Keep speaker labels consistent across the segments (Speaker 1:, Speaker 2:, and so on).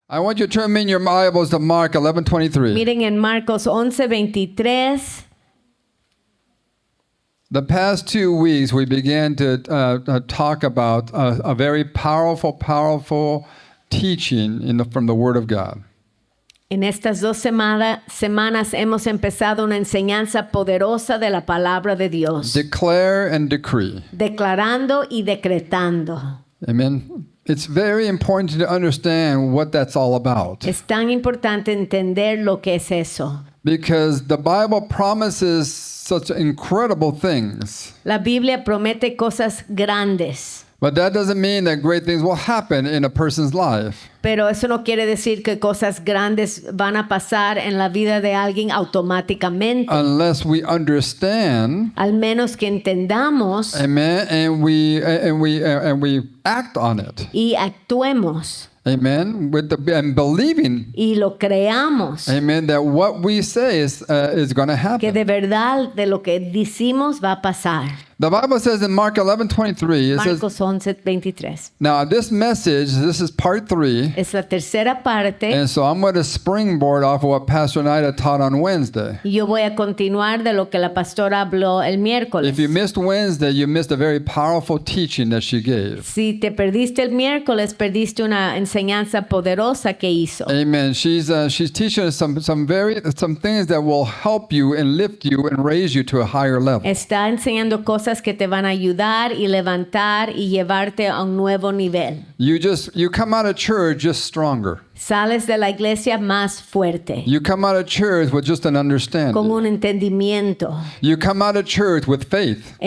Speaker 1: I want you to turn in your Bibles to Mark 11:23.
Speaker 2: Miren en Marcos 11:23.
Speaker 1: The past 2 weeks, we began to talk about a very powerful teaching from the Word of God.
Speaker 2: En estas 2 semanas hemos empezado una enseñanza poderosa de la palabra de Dios.
Speaker 1: Declare and decree.
Speaker 2: Declarando y decretando.
Speaker 1: Amen. It's very important to understand what that's all about.
Speaker 2: Es tan importante entender lo que es eso.
Speaker 1: Because the Bible promises such incredible things.
Speaker 2: La Biblia promete cosas grandes.
Speaker 1: But that doesn't mean that great things will happen in a person's life.
Speaker 2: Pero eso no quiere decir que cosas grandes van a pasar en la vida de alguien automáticamente.
Speaker 1: Unless we understand.
Speaker 2: Al menos que entendamos.
Speaker 1: Amen. And we act on it.
Speaker 2: Y actuemos.
Speaker 1: Amen. And believing.
Speaker 2: Y lo creamos.
Speaker 1: Amen. That what we say is going to happen.
Speaker 2: Que de verdad de lo que decimos va a pasar.
Speaker 1: The Bible says in Mark 11:23, it
Speaker 2: Marcos
Speaker 1: says,
Speaker 2: 11:23.
Speaker 1: now this message, this is part 3.
Speaker 2: Es la tercera parte.
Speaker 1: And so I'm going to springboard off of what Pastor Nida taught on Wednesday.
Speaker 2: Y yo voy a continuar de lo que la pastora habló el miércoles.
Speaker 1: If you missed Wednesday, you missed a very powerful teaching that she gave.
Speaker 2: Si te perdiste el miércoles, perdiste una enseñanza poderosa que hizo.
Speaker 1: Amen. She's teaching us some things that will help you and lift you and raise you to a higher level.
Speaker 2: Está enseñando cosas que te van a ayudar y levantar y llevarte a un nuevo nivel.
Speaker 1: You come out of church just stronger.
Speaker 2: Sales de la iglesia más fuerte.
Speaker 1: You come out of church with just an understanding.
Speaker 2: Con un entendimiento.
Speaker 1: You come out of church with faith.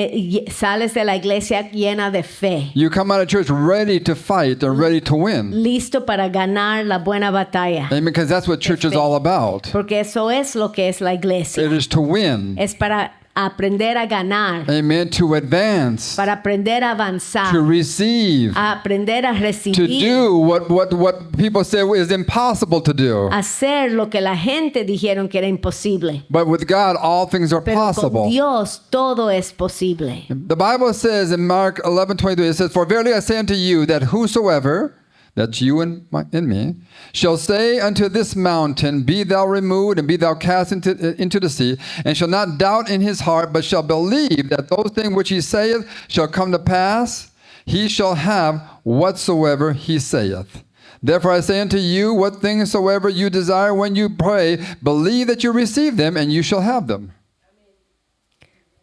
Speaker 2: Sales de la iglesia llena de fe.
Speaker 1: You come out of church ready to fight and ready to win.
Speaker 2: Listo para ganar la buena batalla.
Speaker 1: Amen, because that's what church is all about.
Speaker 2: Porque eso es lo que es la iglesia.
Speaker 1: It is to win.
Speaker 2: Es para aprender a ganar.
Speaker 1: Amen. To advance.
Speaker 2: Para aprender a avanzar.
Speaker 1: To receive.
Speaker 2: A aprender a recibir.
Speaker 1: To do what people say is impossible to do.
Speaker 2: Hacer lo que la gente dijeron que era imposible.
Speaker 1: But with God, all things are
Speaker 2: Pero
Speaker 1: possible.
Speaker 2: con Dios todo es posible.
Speaker 1: The Bible says in Mark 11:23, it says, "For verily I say unto you that whosoever," that's you and me, "shall say unto this mountain, Be thou removed, and be thou cast into the sea, and shall not doubt in his heart, but shall believe that those things which he saith shall come to pass, he shall have whatsoever he saith. Therefore I say unto you, what things soever you desire when you pray, believe that you receive them, and you shall have them."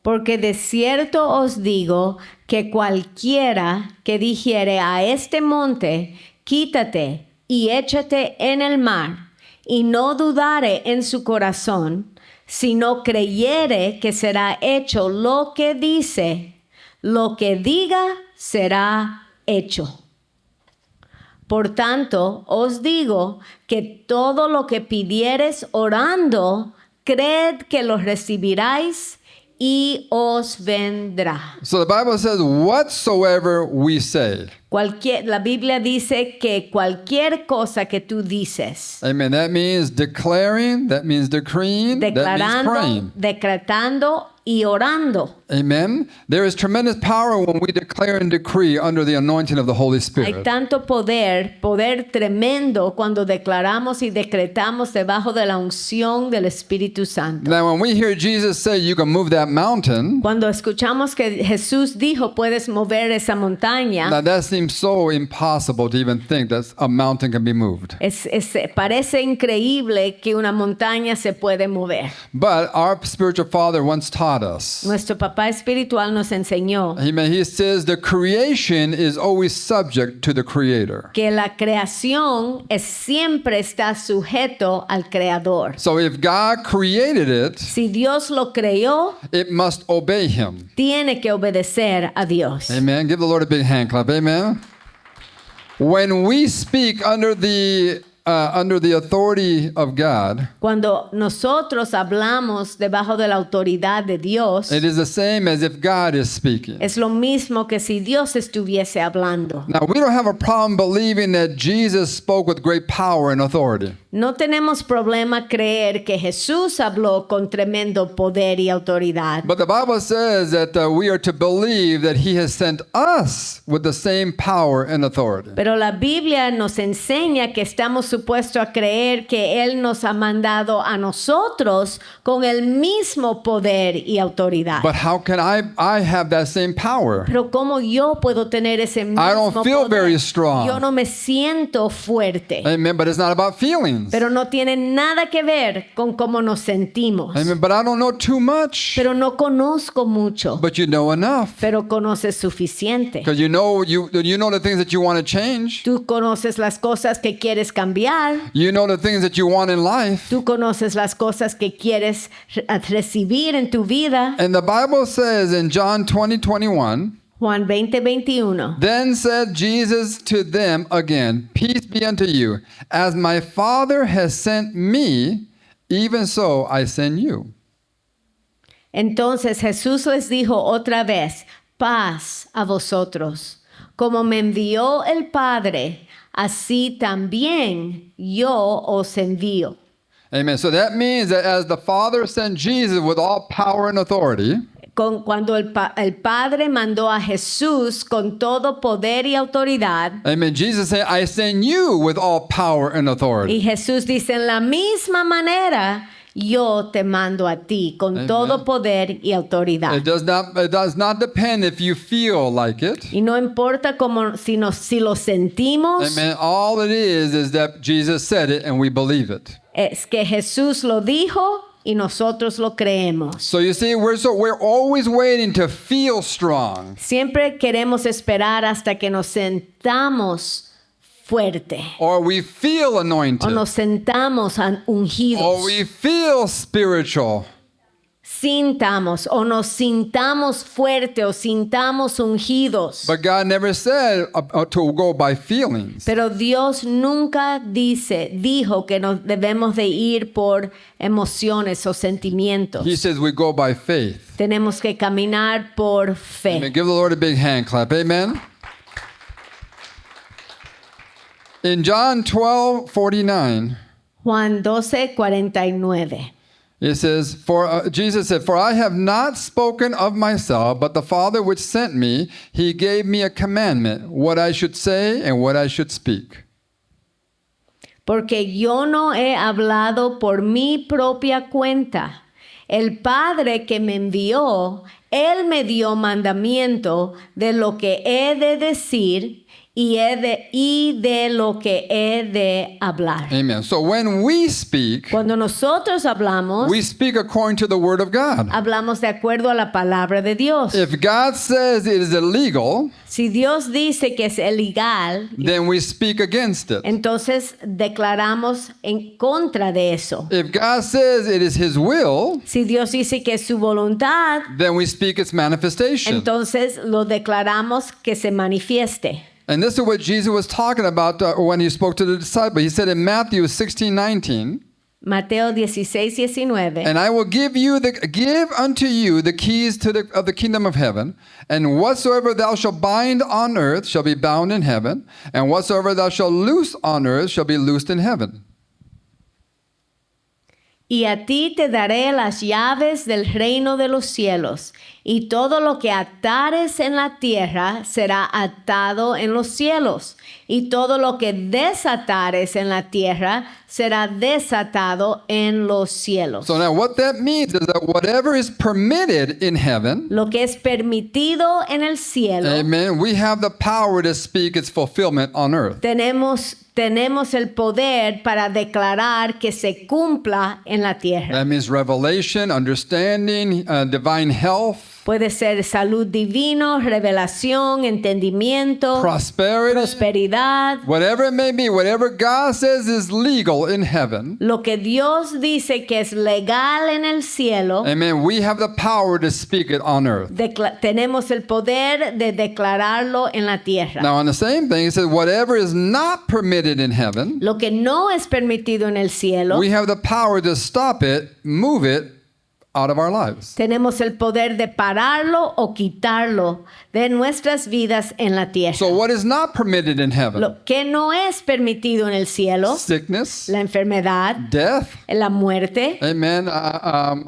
Speaker 2: Porque de cierto os digo que cualquiera que dijere a este monte, quítate y échate en el mar, y no dudare en su corazón, sino creyere que será hecho lo que dice, lo que diga será hecho. Por tanto, os digo que todo lo que pidiereis orando, creed que lo recibiráis y os vendrá.
Speaker 1: So the Bible says, whatsoever we say.
Speaker 2: La Biblia dice que cualquier cosa que tú dices.
Speaker 1: Amen. That means declaring, that means decreeing, that means praying.
Speaker 2: Decretando y orando.
Speaker 1: Amen. There is tremendous power when we declare and decree under the anointing of the Holy Spirit.
Speaker 2: Hay tanto poder tremendo cuando declaramos y decretamos debajo de la unción del Espíritu Santo.
Speaker 1: Now when we hear Jesus say you can move that mountain,
Speaker 2: cuando escuchamos que Jesús dijo puedes mover esa montaña,
Speaker 1: now that seems so impossible to even think that a mountain can be moved.
Speaker 2: Parece increíble que una montaña se puede mover.
Speaker 1: But our spiritual father once taught us.
Speaker 2: Nuestro papá espiritual nos enseñó.
Speaker 1: He says the creation is always subject to the creator.
Speaker 2: Que la creación siempre está sujeto al creador.
Speaker 1: So if God created it,
Speaker 2: si Dios lo creó,
Speaker 1: it must obey him.
Speaker 2: Tiene que obedecer a Dios.
Speaker 1: Amen. Give the Lord a big hand clap. Amen. When we speak under the authority of God,
Speaker 2: cuando nosotros hablamos debajo de la autoridad de Dios,
Speaker 1: it is the same as if God is speaking.
Speaker 2: Es lo mismo que si Dios estuviese hablando.
Speaker 1: Now, we don't have a problem believing that Jesus spoke with great power and authority.
Speaker 2: No tenemos problema creer que Jesús habló con tremendo poder y autoridad.
Speaker 1: But the Bible says that we are to believe that he has sent us with the same power and authority.
Speaker 2: Pero la Biblia nos enseña que estamos supuesto a creer que Él nos ha mandado a nosotros con el mismo poder y autoridad.
Speaker 1: But how can I have that same power?
Speaker 2: Pero ¿cómo yo puedo tener ese mismo
Speaker 1: I don't feel
Speaker 2: poder?
Speaker 1: very strong.
Speaker 2: Yo no me siento fuerte.
Speaker 1: Amen. But it's not about feelings.
Speaker 2: Pero no tiene nada que ver con cómo nos sentimos.
Speaker 1: Amen. But I don't know too much.
Speaker 2: Pero no conozco mucho.
Speaker 1: But you know enough.
Speaker 2: Pero conoces suficiente.
Speaker 1: Because you know the things that you want to change.
Speaker 2: Tú conoces las cosas que quieres cambiar.
Speaker 1: You know the things that you want in life.
Speaker 2: Tú conoces las cosas que quieres recibir en tu vida.
Speaker 1: And the Bible says in John 20:21,
Speaker 2: Juan 20:21.
Speaker 1: then said Jesus to them again, peace be unto you. As my Father has sent me, even so I send you.
Speaker 2: Entonces Jesús les dijo otra vez, paz a vosotros. Como me envió el Padre, así también yo os envío.
Speaker 1: Amen. So that means that as the Father sent Jesus with all power and authority,
Speaker 2: Cuando el Padre mandó a Jesús con todo poder y autoridad,
Speaker 1: amen, Jesus said, I send you with all power and authority.
Speaker 2: y Jesús dice, en la misma manera, yo te mando a ti con
Speaker 1: Amen.
Speaker 2: todo poder y autoridad.
Speaker 1: It does not depend if you feel like it.
Speaker 2: Y no importa si lo sentimos,
Speaker 1: Amen. All it is that Jesus said it and we believe it.
Speaker 2: es que Jesús lo dijo y nosotros lo creemos.
Speaker 1: So you see, we're always waiting to feel strong.
Speaker 2: Siempre queremos esperar hasta que nos sentamos fuerte
Speaker 1: Or we feel
Speaker 2: o
Speaker 1: anointed.
Speaker 2: nos sentamos ungidos.
Speaker 1: Or we feel spiritual.
Speaker 2: Sintamos o nos sintamos fuerte o sintamos ungidos.
Speaker 1: But God never said to go by feelings.
Speaker 2: Pero Dios nunca dijo que nos debemos de ir por emociones o sentimientos.
Speaker 1: He says we go by faith.
Speaker 2: Tenemos que caminar por
Speaker 1: Amen.
Speaker 2: fe.
Speaker 1: Give the Lord a big hand clap. Amen. In John 12:49,
Speaker 2: Juan 12:49.
Speaker 1: it says, Jesus said, for I have not spoken of myself, but the Father which sent me, he gave me a commandment, what I should say and what I should speak.
Speaker 2: Porque yo no he hablado por mi propia cuenta. El Padre que me envió, Él me dio mandamiento de lo que he de decir y de lo que he de hablar.
Speaker 1: Amen. So when we speak,
Speaker 2: Cuando nosotros hablamos,
Speaker 1: we speak according to the word of God.
Speaker 2: hablamos de acuerdo a la palabra de Dios.
Speaker 1: If God says it is illegal,
Speaker 2: Si Dios dice que es ilegal,
Speaker 1: then we speak against it.
Speaker 2: entonces declaramos en contra de eso.
Speaker 1: If God says it is his will,
Speaker 2: Si Dios dice que es su voluntad,
Speaker 1: then we speak its manifestation.
Speaker 2: entonces lo declaramos que se manifieste.
Speaker 1: And this is what Jesus was talking about when he spoke to the disciples. He said in Matthew 16:19,
Speaker 2: Mateo 16:19.
Speaker 1: and I will give unto you the keys of the kingdom of heaven, and whatsoever thou shalt bind on earth shall be bound in heaven, and whatsoever thou shalt loose on earth shall be loosed in heaven.
Speaker 2: Y a ti te daré las llaves del reino de los cielos, y todo lo que atares en la tierra será atado en los cielos, y todo lo que desatares en la tierra será desatado en los cielos.
Speaker 1: So now what that means is that whatever is permitted in heaven,
Speaker 2: Lo que es permitido en el cielo,
Speaker 1: amen, we have the power to speak its fulfillment on earth.
Speaker 2: tenemos el poder para declarar que se cumpla en la tierra.
Speaker 1: That means revelation, understanding, divine health,
Speaker 2: Puede ser salud divino, revelación, entendimiento,
Speaker 1: prosperity,
Speaker 2: prosperidad.
Speaker 1: whatever it may be, whatever God says is legal in heaven,
Speaker 2: Lo que Dios dice que es legal en el cielo,
Speaker 1: amen, we have the power to speak it on earth.
Speaker 2: tenemos el poder de declararlo en la tierra.
Speaker 1: Now, on the same thing, it says, whatever is not permitted in heaven,
Speaker 2: Lo que no es permitido en el cielo,
Speaker 1: we have the power to stop it, move it out of our lives.
Speaker 2: tenemos el poder de pararlo o quitarlo de nuestras vidas en la tierra.
Speaker 1: So, what is not permitted in heaven?
Speaker 2: Lo que no es permitido en el cielo,
Speaker 1: Sickness,
Speaker 2: la enfermedad,
Speaker 1: death,
Speaker 2: la muerte,
Speaker 1: amen,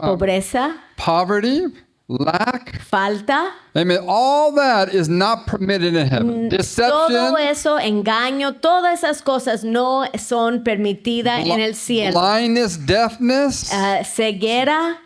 Speaker 2: pobreza,
Speaker 1: poverty, lack.
Speaker 2: falta,
Speaker 1: Amen. All that is not permitted in heaven. Deception,
Speaker 2: todo eso, engaño, todas esas cosas no son permitidas en el cielo.
Speaker 1: blindness, deafness.
Speaker 2: Ceguera,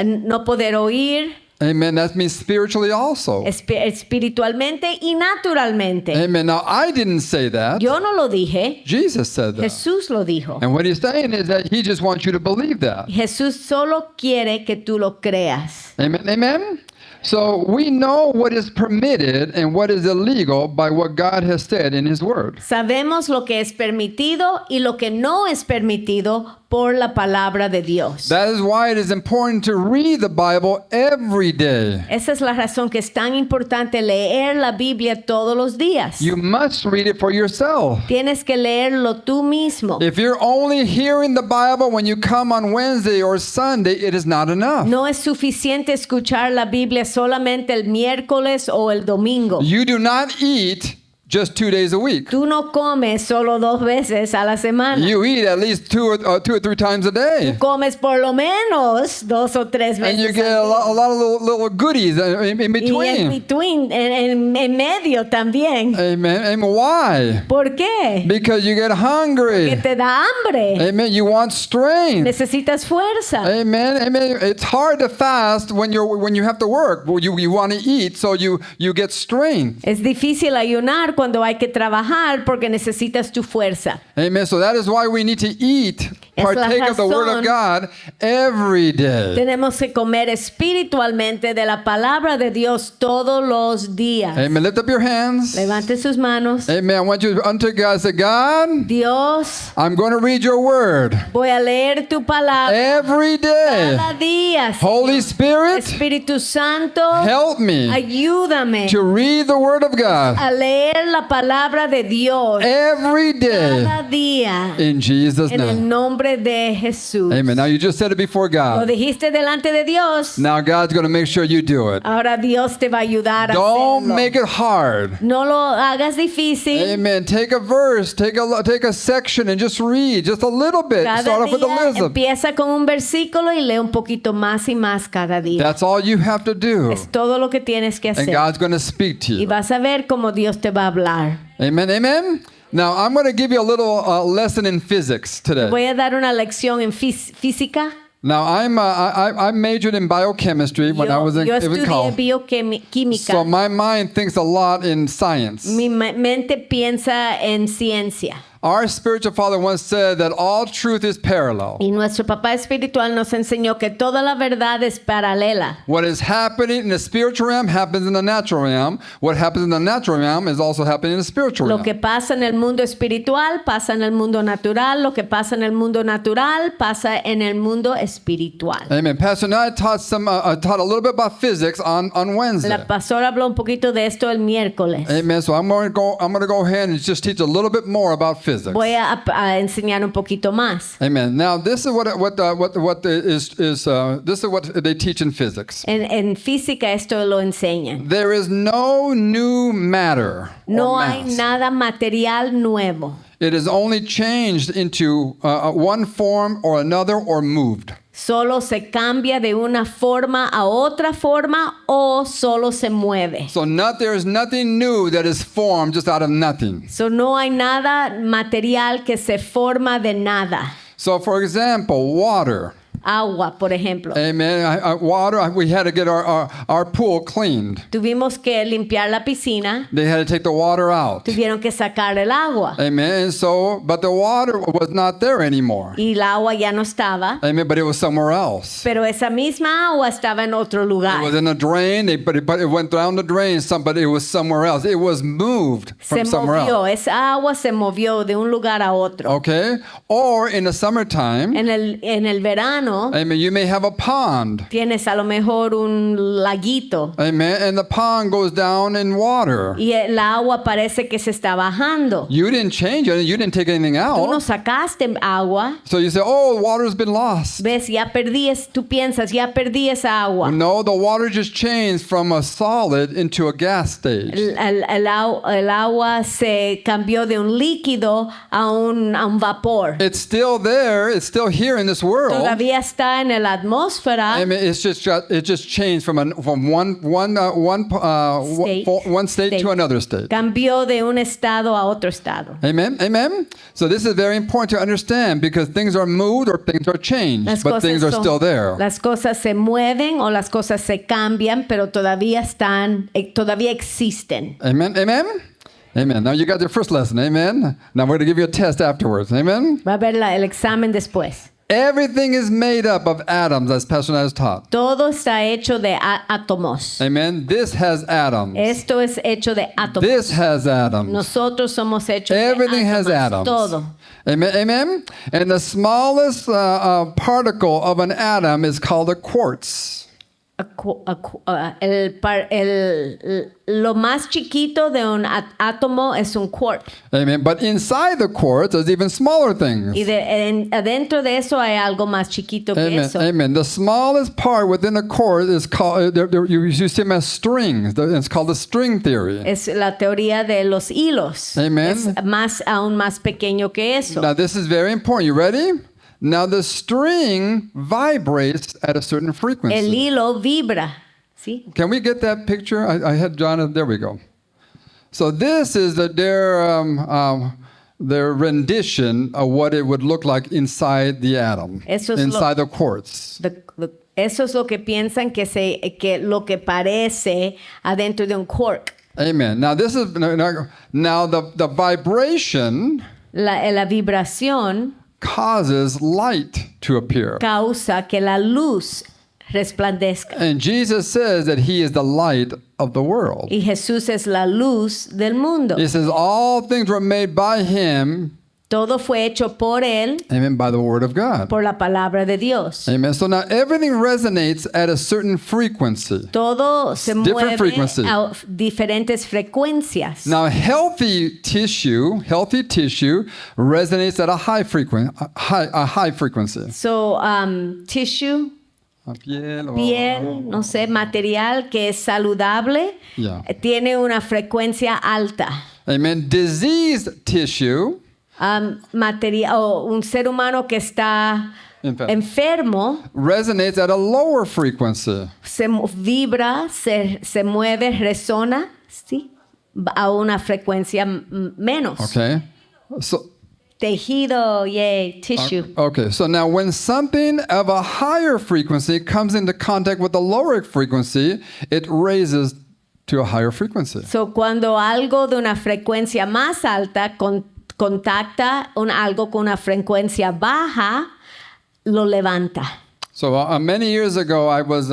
Speaker 2: no poder oír,
Speaker 1: Amen. That means spiritually also.
Speaker 2: espiritualmente y naturalmente.
Speaker 1: Amen. Now, I didn't say that.
Speaker 2: Yo no lo dije,
Speaker 1: Jesus said that.
Speaker 2: Jesús lo dijo.
Speaker 1: And what he's saying is that he just wants you to believe that.
Speaker 2: Jesús solo quiere que tú lo creas.
Speaker 1: Amen. Amen. So we know what is permitted and what is illegal by what God has said in his word.
Speaker 2: Sabemos lo que es permitido y lo que no es permitido por la palabra de Dios.
Speaker 1: That is why it is important to read the Bible every day.
Speaker 2: Esa es la razón que es tan importante leer la Biblia todos los días.
Speaker 1: You must read it for yourself.
Speaker 2: Tienes que leerlo tú mismo.
Speaker 1: If you're only hearing the Bible when you come on Wednesday or Sunday, it is not enough.
Speaker 2: No es suficiente escuchar la Biblia solamente el miércoles o el domingo.
Speaker 1: You do not eat just 2 days a week.
Speaker 2: Tú no comes solo 2 veces a la semana.
Speaker 1: You eat at least two or 3 times a day.
Speaker 2: Comes por lo menos 2 o 3
Speaker 1: And you
Speaker 2: veces.
Speaker 1: get a lot of little goodies in
Speaker 2: Y en
Speaker 1: between.
Speaker 2: en medio también.
Speaker 1: Amen. And why?
Speaker 2: ¿Por qué?
Speaker 1: Because you get
Speaker 2: Que
Speaker 1: hungry.
Speaker 2: te da hambre.
Speaker 1: Amen. You want strength.
Speaker 2: Necesitas fuerza.
Speaker 1: Amen. Amen. It's hard to fast when you have to work. Well, you want to eat, so you get strength.
Speaker 2: Es difícil ayunar cuando hay que trabajar porque necesitas tu fuerza.
Speaker 1: Amen. So that is why we need to eat,
Speaker 2: Es la
Speaker 1: partake of the Word of
Speaker 2: razón.
Speaker 1: God every day.
Speaker 2: Tenemos que comer espiritualmente de la palabra de Dios todos los días.
Speaker 1: Amen. Lift up your hands.
Speaker 2: Levante sus manos.
Speaker 1: Amen. I want you unto God. Say, God,
Speaker 2: Dios,
Speaker 1: I'm going to read your Word
Speaker 2: voy a leer tu palabra
Speaker 1: every day.
Speaker 2: cada día.
Speaker 1: Holy Spirit,
Speaker 2: Espíritu Santo,
Speaker 1: help me
Speaker 2: ayúdame
Speaker 1: to read the Word of God
Speaker 2: a leer la palabra de Dios
Speaker 1: every day
Speaker 2: cada día
Speaker 1: in Jesus'
Speaker 2: en el
Speaker 1: name.
Speaker 2: nombre de Jesús.
Speaker 1: Amen. Now you just said it before
Speaker 2: Lo
Speaker 1: God.
Speaker 2: dijiste delante de Dios.
Speaker 1: Now God's going to make sure you do it.
Speaker 2: Ahora Dios te va a ayudar a
Speaker 1: Don't
Speaker 2: hacerlo.
Speaker 1: make it hard.
Speaker 2: No lo hagas difícil.
Speaker 1: Amen. Take a verse, take a section, and just read just a little bit.
Speaker 2: Cada
Speaker 1: Start off with
Speaker 2: día
Speaker 1: Elizabeth.
Speaker 2: empieza con un versículo y lee un poquito más y más cada día.
Speaker 1: That's all you have to do.
Speaker 2: Es todo lo que tienes que
Speaker 1: And
Speaker 2: hacer.
Speaker 1: God's going to speak to
Speaker 2: Y
Speaker 1: you.
Speaker 2: vas a ver cómo Dios te va a hablar.
Speaker 1: Amen. Amen. Now I'm going to give you a little lesson in physics today.
Speaker 2: Voy a dar una lección en física.
Speaker 1: Now I majored in biochemistry when I was in
Speaker 2: Yo estudié
Speaker 1: college.
Speaker 2: bioquímica.
Speaker 1: So my mind thinks a lot in science.
Speaker 2: Mi mente piensa en ciencia.
Speaker 1: Our spiritual father once said that all truth is parallel.
Speaker 2: Y nuestro papá espiritual nos enseñó que toda la verdad es paralela.
Speaker 1: What is happening in the spiritual realm happens in the natural realm. What happens in the natural realm is also happening in the spiritual
Speaker 2: Lo
Speaker 1: realm.
Speaker 2: que pasa en el mundo espiritual pasa en el mundo natural. Lo que pasa en el mundo natural pasa en el mundo espiritual.
Speaker 1: Amen. Pastor and I taught taught a little bit about physics on Wednesday.
Speaker 2: La pastora habló un poquito de esto el miércoles.
Speaker 1: Amen. So I'm going to go ahead and just teach a little bit more about physics.
Speaker 2: Voy a enseñar un poquito más.
Speaker 1: Amen. Now this is this is what they teach in physics.
Speaker 2: En física esto lo enseñan.
Speaker 1: There is no new matter
Speaker 2: No
Speaker 1: or
Speaker 2: hay
Speaker 1: mass.
Speaker 2: nada material nuevo.
Speaker 1: It is only changed into one form or another or moved.
Speaker 2: Solo se cambia de una forma a otra forma o solo se mueve.
Speaker 1: So there is nothing new that is formed just out of nothing.
Speaker 2: So no hay nada material que se forma de nada.
Speaker 1: So for example, water.
Speaker 2: Agua, por ejemplo.
Speaker 1: Amen. Water, we had to get our pool cleaned.
Speaker 2: Tuvimos que limpiar la piscina.
Speaker 1: They had to take the water out.
Speaker 2: Tuvieron que sacar el agua.
Speaker 1: Amen. And so, but the water was not there anymore.
Speaker 2: Y el agua ya no estaba.
Speaker 1: Amen. But it was somewhere else.
Speaker 2: Pero esa misma agua estaba en otro
Speaker 1: It
Speaker 2: lugar.
Speaker 1: was in a drain, but it went down the drain, but it was somewhere else. It was moved
Speaker 2: Se
Speaker 1: from somewhere
Speaker 2: movió,
Speaker 1: else.
Speaker 2: esa agua se movió de un lugar a otro.
Speaker 1: Okay? Or in the summertime,
Speaker 2: En el verano
Speaker 1: amen, you may have a pond.
Speaker 2: tienes a lo mejor un laguito
Speaker 1: Amen. And the pond goes down in water.
Speaker 2: y el agua parece que se está bajando.
Speaker 1: You didn't change it. You didn't take anything
Speaker 2: Tú no
Speaker 1: out.
Speaker 2: sacaste agua.
Speaker 1: So you say, oh, water's been lost.
Speaker 2: Ves, tú piensas, ya perdí esa agua.
Speaker 1: No, the water just changed from a solid into a gas stage.
Speaker 2: El agua se cambió de un líquido a un vapor.
Speaker 1: It's still there. It's still here in this world.
Speaker 2: Todavía está en la atmósfera.
Speaker 1: I mean, it just changed from one state to another state.
Speaker 2: Cambió de un estado a otro estado.
Speaker 1: Amen. Amen. So this is very important to understand because things are moved or things are changed, but things are still there.
Speaker 2: Las cosas se mueven o las cosas se cambian, pero todavía existen.
Speaker 1: Amen. Amen. Amen. Now you got your first lesson. Amen. Now we're going to give you a test afterwards. Amen.
Speaker 2: Va a haber el examen después.
Speaker 1: Everything is made up of atoms, as Pastor Nat has taught.
Speaker 2: Todo está hecho de átomos.
Speaker 1: Amen. This has atoms.
Speaker 2: Esto es hecho de átomos.
Speaker 1: This has atoms.
Speaker 2: Nosotros somos hechos
Speaker 1: Everything
Speaker 2: de
Speaker 1: has atoms.
Speaker 2: Todo.
Speaker 1: Amen. Amen. And the smallest particle of an atom is called a quartz.
Speaker 2: Lo más chiquito de un átomo es un quark.
Speaker 1: Amen. But inside the quartz, there's even smaller things.
Speaker 2: Y adentro de eso hay algo más chiquito que
Speaker 1: Amen.
Speaker 2: eso.
Speaker 1: Amen. The smallest part within a quartz is called, you see them as strings. It's called the string theory.
Speaker 2: Es la teoría de los hilos.
Speaker 1: Amen.
Speaker 2: Es aún más pequeño que eso.
Speaker 1: Now, this is very important. You ready? Now, the string vibrates at a certain
Speaker 2: El
Speaker 1: frequency.
Speaker 2: hilo vibra. ¿Sí?
Speaker 1: Can we get that picture? I had John. There we go. So this is their rendition of what it would look like inside the atom,
Speaker 2: Eso es
Speaker 1: inside the quartz.
Speaker 2: Eso es lo que piensan que lo que parece adentro de un quark.
Speaker 1: Amen. Now this is now the vibration
Speaker 2: La vibración
Speaker 1: causes light to appear.
Speaker 2: causa que la luz resplandezca.
Speaker 1: And Jesus says that he is the light of the world.
Speaker 2: Y Jesús es la luz del mundo.
Speaker 1: He says all things were made by him,
Speaker 2: Todo fue hecho por él,
Speaker 1: amen, by the word of God.
Speaker 2: por la palabra de Dios.
Speaker 1: Amen. So now everything resonates at a certain frequency.
Speaker 2: Todo se
Speaker 1: Different
Speaker 2: mueve
Speaker 1: frequency.
Speaker 2: a diferentes frecuencias.
Speaker 1: Now healthy tissue resonates at a high frequency.
Speaker 2: So, tissue, piel, no sé, material que es saludable,
Speaker 1: Yeah.
Speaker 2: tiene una frecuencia alta.
Speaker 1: Amen. Diseased tissue
Speaker 2: Material, o un ser humano que está enfermo
Speaker 1: resonates at a lower frequency.
Speaker 2: se vibra, se mueve, resona, ¿sí? A una frecuencia menos.
Speaker 1: Okay. So
Speaker 2: Tejido, yay, tissue.
Speaker 1: okay. So now when something of a higher frequency comes into contact with a lower frequency, it raises to a higher frequency.
Speaker 2: So, cuando algo de una frecuencia más alta contacta algo con una frecuencia baja, lo levanta.
Speaker 1: So many years ago, I was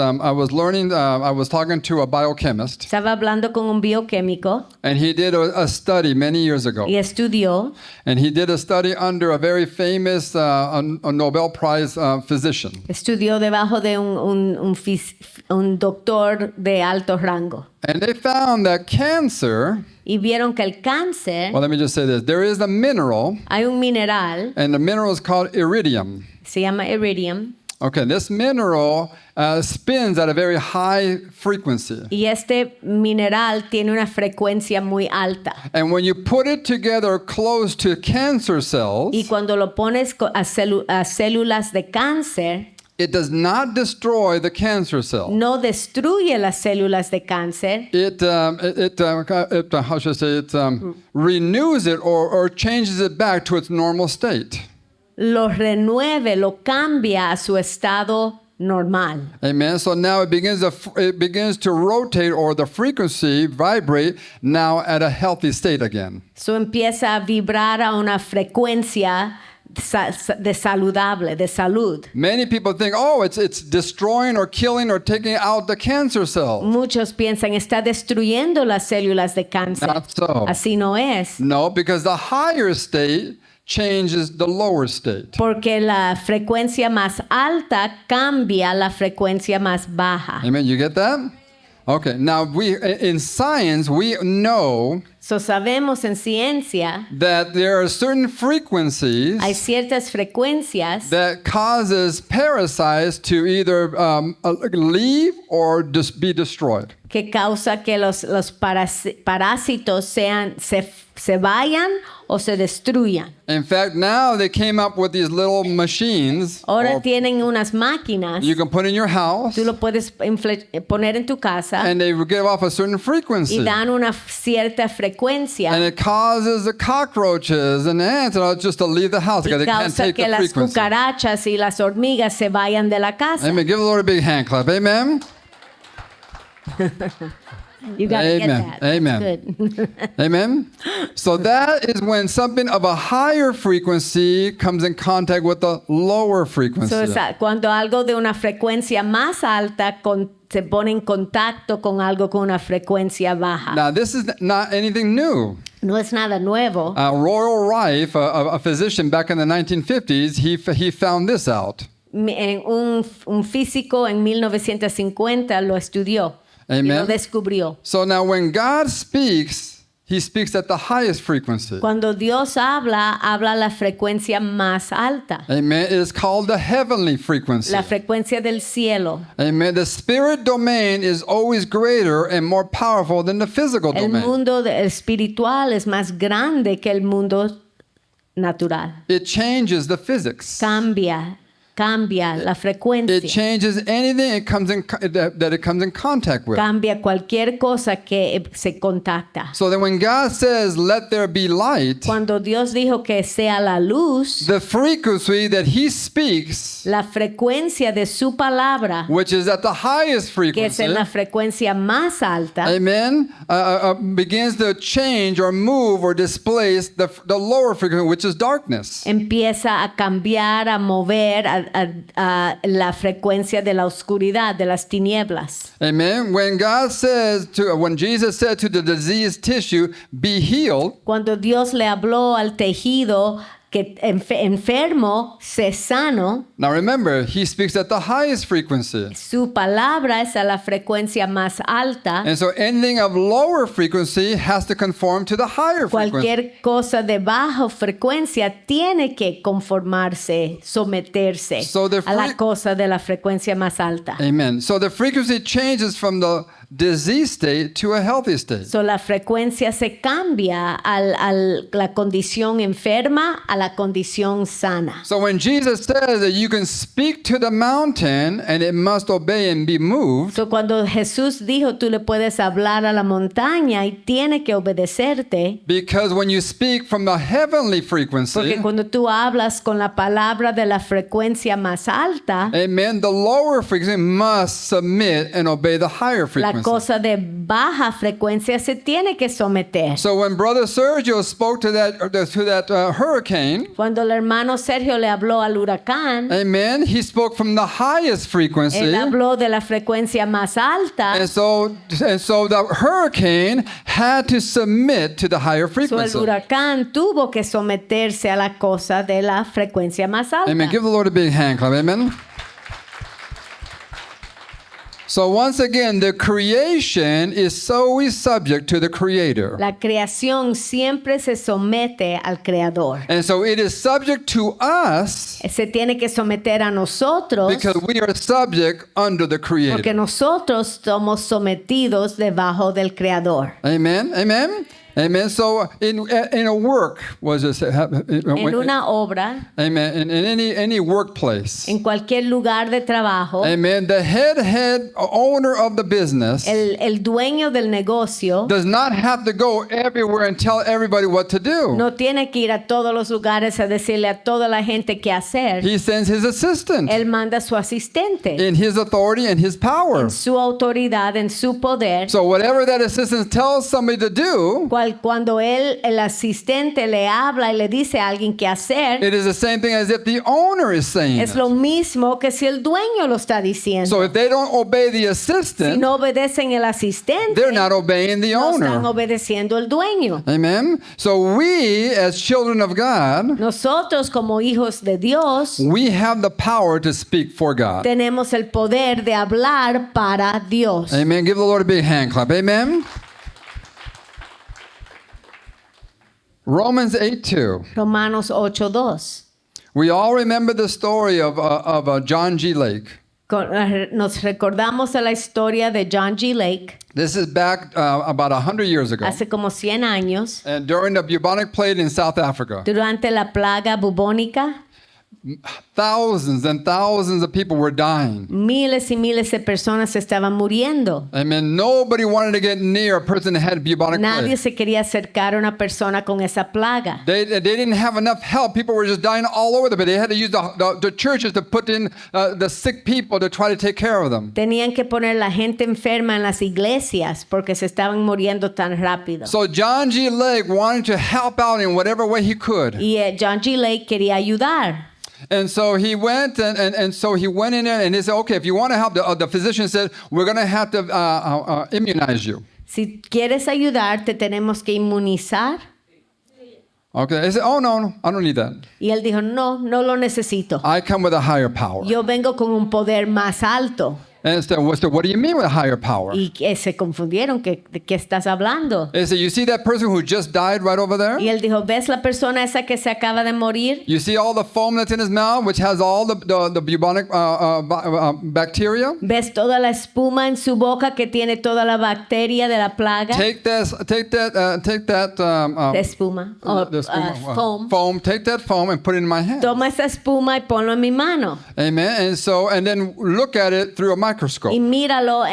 Speaker 1: learning. I was talking to a biochemist,
Speaker 2: Estaba hablando con un bioquímico
Speaker 1: and he did a study many years ago.
Speaker 2: y estudió.
Speaker 1: And he did a study under a very famous a Nobel Prize physician.
Speaker 2: Estudió debajo de un doctor de alto rango.
Speaker 1: And they found that cancer,
Speaker 2: Y vieron que el cáncer,
Speaker 1: well, let me just say this. There is a mineral,
Speaker 2: hay un mineral,
Speaker 1: and the mineral is called iridium.
Speaker 2: se llama iridium,
Speaker 1: Okay, this mineral spins at a very high frequency.
Speaker 2: y este mineral tiene una frecuencia muy alta.
Speaker 1: And when you put it together close to cancer cells,
Speaker 2: Y cuando lo pones a células de cáncer,
Speaker 1: it does not destroy the cancer cell.
Speaker 2: no destruye las células de cáncer,
Speaker 1: How should I say it? Renews it or changes it back to its normal state.
Speaker 2: lo renueve, lo cambia a su estado normal.
Speaker 1: Amen. So now it begins to rotate, or the frequency vibrate now at a healthy state again.
Speaker 2: So empieza a vibrar a una frecuencia de saludable, de salud.
Speaker 1: Many people think, oh, it's destroying or killing or taking out the cancer cells.
Speaker 2: Muchos piensan está destruyendo las células de cáncer.
Speaker 1: Not so.
Speaker 2: Así no es,
Speaker 1: No, because the higher state changes the lower state.
Speaker 2: porque la frecuencia más alta cambia la frecuencia más baja.
Speaker 1: Amen. You get that? Okay. Now in science we know
Speaker 2: So sabemos en ciencia
Speaker 1: that there are certain frequencies
Speaker 2: hay ciertas frecuencias
Speaker 1: that causes parasites to either leave or just be destroyed.
Speaker 2: que causa que los parásitos se vayan o se destruyan.
Speaker 1: In fact, now they came up with these little machines
Speaker 2: Ahora tienen unas máquinas,
Speaker 1: you can put in your house,
Speaker 2: tú lo puedes poner en tu casa
Speaker 1: and they give off a certain frequency.
Speaker 2: y dan una cierta frecuencia
Speaker 1: And it causes the cockroaches and ants just to leave the house because
Speaker 2: y
Speaker 1: they can't
Speaker 2: causa
Speaker 1: take
Speaker 2: que
Speaker 1: the
Speaker 2: las
Speaker 1: frequency.
Speaker 2: cucarachas y las hormigas se vayan de la casa.
Speaker 1: Amen. Give the Lord a big hand clap. Amen.
Speaker 2: You gotta
Speaker 1: Amen.
Speaker 2: get that. That's
Speaker 1: Amen.
Speaker 2: good.
Speaker 1: Amen. So that is when something of a higher frequency comes in contact with the lower frequency.
Speaker 2: So, cuando algo de una frecuencia más alta se pone en contacto con algo con una frecuencia baja.
Speaker 1: Now, this is not anything new.
Speaker 2: No es nada nuevo.
Speaker 1: Royal Rife, a physician back in the 1950s, he found this out.
Speaker 2: Un físico en 1950 lo estudió y
Speaker 1: Amen.
Speaker 2: lo descubrió.
Speaker 1: So now when God speaks, he speaks at the highest frequency.
Speaker 2: Cuando Dios habla la frecuencia más alta,
Speaker 1: Amen. It is called the heavenly frequency.
Speaker 2: la frecuencia del cielo.
Speaker 1: Amen. The spirit domain is always greater and more powerful than the physical
Speaker 2: El
Speaker 1: domain.
Speaker 2: mundo espiritual es más grande que el mundo natural.
Speaker 1: It changes the physics.
Speaker 2: Cambia la frecuencia.
Speaker 1: It changes anything it comes in that it comes in contact with.
Speaker 2: Cambia cualquier cosa que se contacta.
Speaker 1: So that when God says, "Let there be light,"
Speaker 2: Cuando Dios dijo que sea la luz,
Speaker 1: the frequency that He speaks,
Speaker 2: la frecuencia de su palabra,
Speaker 1: which is at the highest
Speaker 2: que es
Speaker 1: frequency,
Speaker 2: en la frecuencia más alta,
Speaker 1: amen, begins to change or move or displace the lower frequency, which is darkness.
Speaker 2: empieza a cambiar, a mover a la frecuencia de la oscuridad, de las tinieblas.
Speaker 1: Amen. When Jesus said to the diseased tissue, "Be healed,"
Speaker 2: Cuando Dios le habló al tejido que enfermo se sano,
Speaker 1: now remember, He speaks at the highest frequency.
Speaker 2: su palabra es a la frecuencia más alta.
Speaker 1: And so anything of lower frequency has to conform to the higher frequency.
Speaker 2: Cualquier cosa de baja frecuencia tiene que conformarse, someterse
Speaker 1: So the
Speaker 2: a la cosa de la frecuencia más alta.
Speaker 1: Amen. So the frequency changes from the disease state to a healthy state.
Speaker 2: So, la frecuencia se cambia a la condición enferma a la condición sana.
Speaker 1: So when Jesus says that you can speak to the mountain and it must obey and be moved,
Speaker 2: So, cuando Jesús dijo tú le puedes hablar a la montaña y tiene que obedecerte,
Speaker 1: because when you speak from the heavenly frequency,
Speaker 2: porque cuando tú hablas con la palabra de la frecuencia más alta,
Speaker 1: amen, the lower frequency must submit and obey the higher
Speaker 2: la
Speaker 1: frequency.
Speaker 2: cosa de baja frecuencia se tiene que someter.
Speaker 1: So when Brother Sergio spoke to that hurricane,
Speaker 2: Cuando el hermano Sergio le habló al huracán,
Speaker 1: amen, he spoke from the highest frequency.
Speaker 2: él habló de la frecuencia más alta.
Speaker 1: And so the hurricane had to submit to the higher
Speaker 2: So, el
Speaker 1: frequency.
Speaker 2: huracán tuvo que someterse a la cosa de la frecuencia más alta.
Speaker 1: Amen. Give the Lord a big hand clap. Amen. So once again, the creation is always subject to the Creator.
Speaker 2: La creación siempre se somete al Creador.
Speaker 1: And so it is subject to us
Speaker 2: Se tiene que someter a nosotros
Speaker 1: because we are subject under the
Speaker 2: porque
Speaker 1: Creator.
Speaker 2: nosotros somos sometidos debajo del Creador.
Speaker 1: Amen. Amen. Amen. So in a work, was this?
Speaker 2: En una obra,
Speaker 1: Amen. In any workplace.
Speaker 2: en cualquier lugar de trabajo,
Speaker 1: Amen. The head owner of the business
Speaker 2: el dueño del negocio
Speaker 1: does not have to go everywhere and tell everybody what to do.
Speaker 2: no tiene que ir a todos los lugares a decirle a toda la gente qué hacer.
Speaker 1: He sends his assistant
Speaker 2: Él manda a su asistente
Speaker 1: in his authority and his power.
Speaker 2: en su autoridad, en su poder.
Speaker 1: So whatever that assistant tells somebody to do,
Speaker 2: Cuando el asistente le habla y le dice a alguien qué hacer,
Speaker 1: it is the same thing as if the owner is saying
Speaker 2: es
Speaker 1: it.
Speaker 2: lo mismo que si el dueño lo está diciendo.
Speaker 1: So if they don't obey the
Speaker 2: Si
Speaker 1: assistant,
Speaker 2: no obedecen el asistente,
Speaker 1: they're not obeying the
Speaker 2: no están
Speaker 1: owner.
Speaker 2: obedeciendo el dueño.
Speaker 1: Amen. So we, as children of God,
Speaker 2: Nosotros como hijos de Dios
Speaker 1: we have the power to speak for God.
Speaker 2: tenemos el poder de hablar para Dios.
Speaker 1: Amen. Give the Lord a big hand clap. Amen. Romans 8:2.
Speaker 2: Romanos 8:2.
Speaker 1: We all remember the story of John G. Lake.
Speaker 2: Nos recordamos de la historia de John G. Lake
Speaker 1: This is back about 100 years ago.
Speaker 2: hace como 100 años,
Speaker 1: And during the bubonic plague in South Africa,
Speaker 2: durante la plaga bubónica.
Speaker 1: thousands and thousands of people were dying.
Speaker 2: Miles y miles de personas estaban muriendo.
Speaker 1: Amen. Nobody wanted to get near a person that had bubonic
Speaker 2: Nadie
Speaker 1: plague.
Speaker 2: se quería acercar a una persona con esa plaga.
Speaker 1: They didn't have enough help. People were just dying all over the place. They had to use the churches to put in the sick people to try to take care of them.
Speaker 2: Tenían que poner la gente enferma en las iglesias porque se estaban muriendo tan rápido.
Speaker 1: So John G. Lake wanted to help out in whatever way he could.
Speaker 2: Y John G. Lake quería ayudar.
Speaker 1: And so he went and so he went in there and he said, okay, if you want to help, the physician said, we're going to have to immunize you.
Speaker 2: Si quieres ayudar, te tenemos que inmunizar.
Speaker 1: Okay. He said, oh, no, I don't need that.
Speaker 2: Y él dijo, no, no lo necesito.
Speaker 1: I come with a higher power.
Speaker 2: Yo vengo con un poder más alto.
Speaker 1: And so, what do you mean with a higher power?
Speaker 2: Y se confundieron, ¿de qué estás hablando?
Speaker 1: He said, you see that person who just died right over there?
Speaker 2: Y él dijo, ¿ves la persona esa que se acaba de morir?
Speaker 1: You see all the foam that's in his mouth, which has all the bubonic bacteria?
Speaker 2: ¿Ves toda la espuma en su boca que tiene toda la bacteria de la plaga?
Speaker 1: Take that
Speaker 2: De espuma.
Speaker 1: the espuma,
Speaker 2: Foam.
Speaker 1: foam. Take that foam and put it in my hand.
Speaker 2: Toma esa espuma y ponlo en mi mano.
Speaker 1: Amen. And then look at it through a
Speaker 2: Y
Speaker 1: microscope
Speaker 2: míralo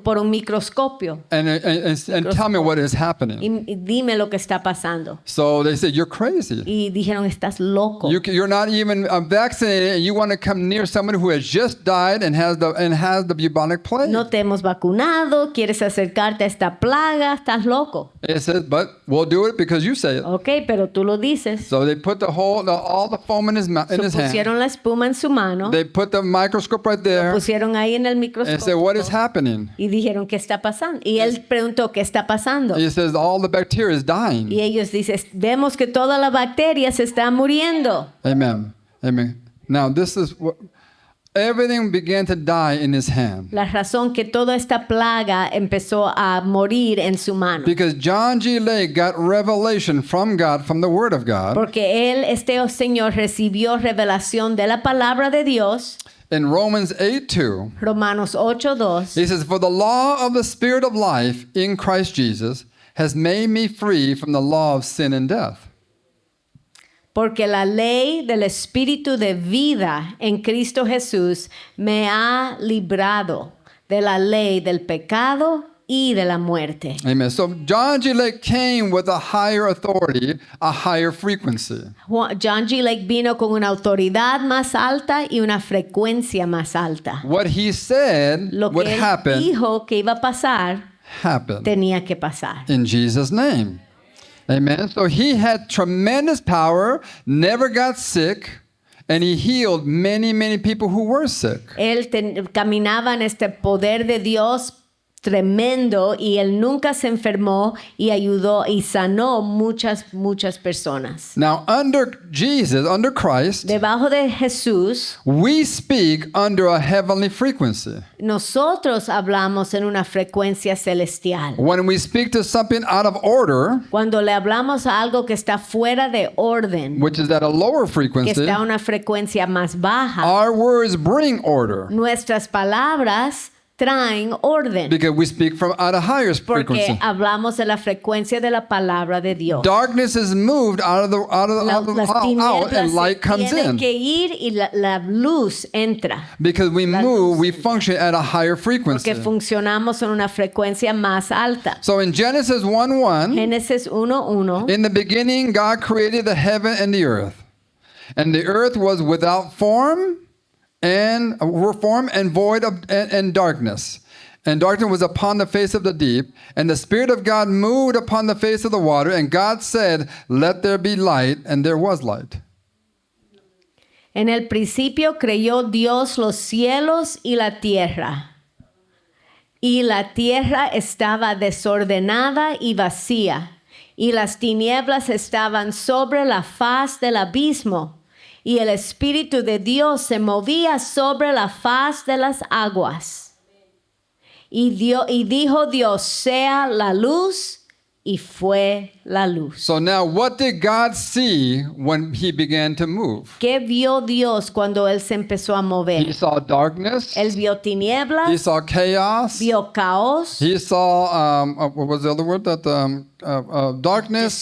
Speaker 2: por un microscopio.
Speaker 1: and tell me what is happening.
Speaker 2: Y dime lo que está pasando.
Speaker 1: So they said, you're crazy.
Speaker 2: Y dijeron, estás loco.
Speaker 1: You're not even vaccinated, and you want to come near somebody who has just died and has the bubonic plague.
Speaker 2: No te hemos vacunado, quieres acercarte a esta plaga, estás loco.
Speaker 1: It says, but we'll do it because you say it.
Speaker 2: Ok, pero tú lo dices.
Speaker 1: So they put all the foam in his hand.
Speaker 2: Pusieron la espuma en su mano,
Speaker 1: They put the microscope right there
Speaker 2: pusieron ahí en el
Speaker 1: and
Speaker 2: microscopio.
Speaker 1: said, what is happening?
Speaker 2: Y dijeron, ¿qué está pasando? Y él preguntó, ¿qué está pasando?
Speaker 1: He says, all the bacteria is dying.
Speaker 2: Y ellos dicen, vemos que toda la bacteria se está muriendo.
Speaker 1: Amen. Amen. Now, this is what everything began to die in his hand.
Speaker 2: La razón que toda esta plaga empezó a morir en su mano.
Speaker 1: Because John G. Lake got revelation from God, from the Word of God.
Speaker 2: Porque él, Señor, recibió revelación de la palabra de Dios.
Speaker 1: In Romans 8:2,
Speaker 2: Romanos 8:2.
Speaker 1: he says, for the law of the Spirit of life in Christ Jesus has made me free from the law of sin and death.
Speaker 2: Porque la ley del Espíritu de vida en Cristo Jesús me ha librado de la ley del pecado y de la muerte.
Speaker 1: Amen. So John G. Lake came with a higher authority, a higher frequency.
Speaker 2: John G. Lake vino con una autoridad más alta y una frecuencia más alta.
Speaker 1: What he said
Speaker 2: Lo que
Speaker 1: would
Speaker 2: él
Speaker 1: happen,
Speaker 2: dijo que iba a pasar,
Speaker 1: happened
Speaker 2: tenía que pasar.
Speaker 1: in Jesus' name. Amen. So he had tremendous power, never got sick, and he healed many, many people who were sick.
Speaker 2: Él caminaba en este poder de Dios tremendo y él nunca se enfermó y ayudó y sanó muchas personas.
Speaker 1: Now, under Jesus, under Christ,
Speaker 2: Debajo de Jesús,
Speaker 1: we speak under a heavenly frequency.
Speaker 2: nosotros hablamos en una frecuencia celestial.
Speaker 1: When we speak to something out of order,
Speaker 2: Cuando le hablamos a algo que está fuera de orden,
Speaker 1: which is at a lower
Speaker 2: que
Speaker 1: frequency,
Speaker 2: está a una frecuencia más baja,
Speaker 1: our words bring order
Speaker 2: nuestras palabras traen orden.
Speaker 1: because we speak from out of higher
Speaker 2: Porque
Speaker 1: frequency.
Speaker 2: hablamos de la frecuencia de la palabra de Dios.
Speaker 1: Darkness is moved out
Speaker 2: Las
Speaker 1: and
Speaker 2: tinieblas
Speaker 1: light comes
Speaker 2: tienen
Speaker 1: in.
Speaker 2: que ir y la luz entra.
Speaker 1: Because we
Speaker 2: La
Speaker 1: move,
Speaker 2: luz
Speaker 1: we
Speaker 2: entra.
Speaker 1: function at a higher
Speaker 2: Porque
Speaker 1: frequency.
Speaker 2: funcionamos en una frecuencia más alta.
Speaker 1: So in Genesis 1:1,
Speaker 2: Génesis 1:1.
Speaker 1: in the beginning God created the heaven and the earth. And the earth was without form and void and darkness. And darkness was upon the face of the deep, and the Spirit of God moved upon the face of the water, and God said, let there be light, and there was light.
Speaker 2: En el principio creyó Dios los cielos y la tierra. Y la tierra estaba desordenada y vacía, y las tinieblas estaban sobre la faz del abismo, y el Espíritu de Dios se movía sobre la faz de las aguas. Y dijo Dios, sea la luz, y fue la luz.
Speaker 1: So now what did God see when he began to move?
Speaker 2: ¿Qué vio Dios cuando él se empezó a
Speaker 1: He
Speaker 2: mover?
Speaker 1: saw darkness.
Speaker 2: Él vio
Speaker 1: He
Speaker 2: tinieblas,
Speaker 1: saw chaos.
Speaker 2: vio caos,
Speaker 1: He saw, what was the other word? That darkness,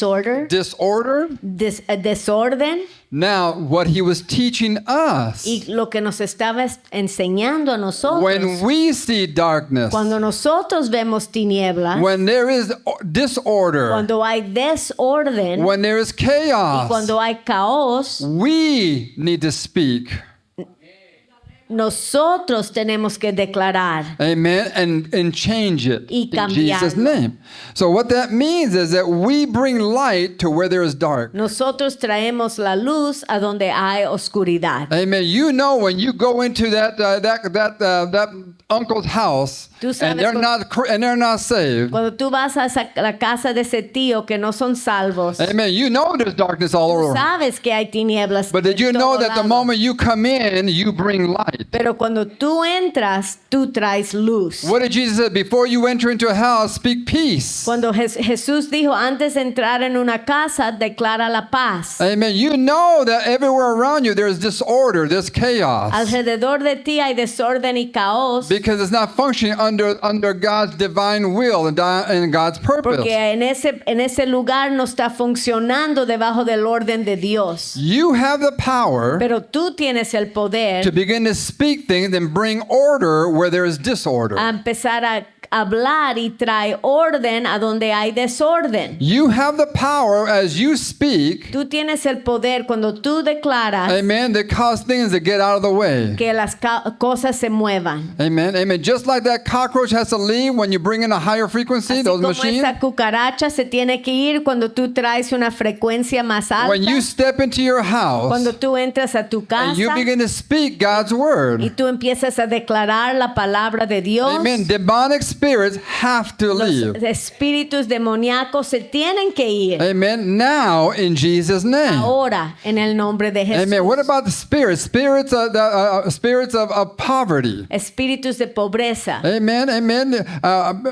Speaker 1: disorder.
Speaker 2: desorden.
Speaker 1: Now, what he was teaching us,
Speaker 2: Y lo que nos estaba enseñando a nosotros,
Speaker 1: when we see darkness,
Speaker 2: cuando nosotros vemos tinieblas,
Speaker 1: when there is disorder,
Speaker 2: cuando hay desorden
Speaker 1: when there is
Speaker 2: y
Speaker 1: chaos,
Speaker 2: cuando hay caos,
Speaker 1: we need to speak.
Speaker 2: nosotros tenemos que declarar.
Speaker 1: Amen. And change it
Speaker 2: Y
Speaker 1: in Jesus'
Speaker 2: cambiarlo.
Speaker 1: name. So what that means is that we bring light to where there is dark.
Speaker 2: Nosotros traemos la luz a donde hay oscuridad.
Speaker 1: Amen. You know when you go into that uncle's house
Speaker 2: Tú sabes
Speaker 1: and they're not saved.
Speaker 2: Cuando tú vas a la casa de ese tío que no son salvos,
Speaker 1: Amen. You know there's darkness all
Speaker 2: tú
Speaker 1: over.
Speaker 2: sabes que hay tinieblas.
Speaker 1: But did you
Speaker 2: en
Speaker 1: know
Speaker 2: todo
Speaker 1: that the
Speaker 2: lado.
Speaker 1: moment you come in, you bring light?
Speaker 2: Pero cuando tú entras, tú traes luz.
Speaker 1: What did Jesus say? Before you enter into a house, speak peace.
Speaker 2: Cuando Jesús dijo, antes de entrar en una casa, declara la paz.
Speaker 1: Amen. You know that everywhere around you there's disorder, there's chaos.
Speaker 2: Alrededor de ti hay desorden y caos,
Speaker 1: Because it's not functioning under God's divine will and God's purpose.
Speaker 2: porque en ese lugar no está funcionando debajo del orden de Dios.
Speaker 1: You have the power
Speaker 2: Pero tú tienes el poder
Speaker 1: to begin to speak things and bring order where there is disorder.
Speaker 2: a empezar a hablar y trae orden a donde hay desorden.
Speaker 1: You have the power as you speak,
Speaker 2: Tú tienes el poder cuando tú declaras
Speaker 1: amen, to cause things to get out of the way.
Speaker 2: que las cosas se muevan.
Speaker 1: Amen, amen. Just like that cockroach has to leave when you bring in a higher frequency,
Speaker 2: Así
Speaker 1: those
Speaker 2: como
Speaker 1: machines.
Speaker 2: esa cucaracha se tiene que ir cuando tú traes una frecuencia más alta.
Speaker 1: When you step into your house
Speaker 2: Cuando tú entras a tu
Speaker 1: and you
Speaker 2: casa
Speaker 1: begin to speak God's
Speaker 2: y
Speaker 1: word,
Speaker 2: tú empiezas a declarar la palabra de Dios,
Speaker 1: amen, demonic spirits have to leave.
Speaker 2: los espíritus demoníacos se tienen que ir.
Speaker 1: Amen. Now, in Jesus' name.
Speaker 2: Ahora, en el nombre de Jesús.
Speaker 1: Amen. What about the spirits? Spirits of poverty.
Speaker 2: Espíritus de pobreza.
Speaker 1: Amen. Amen.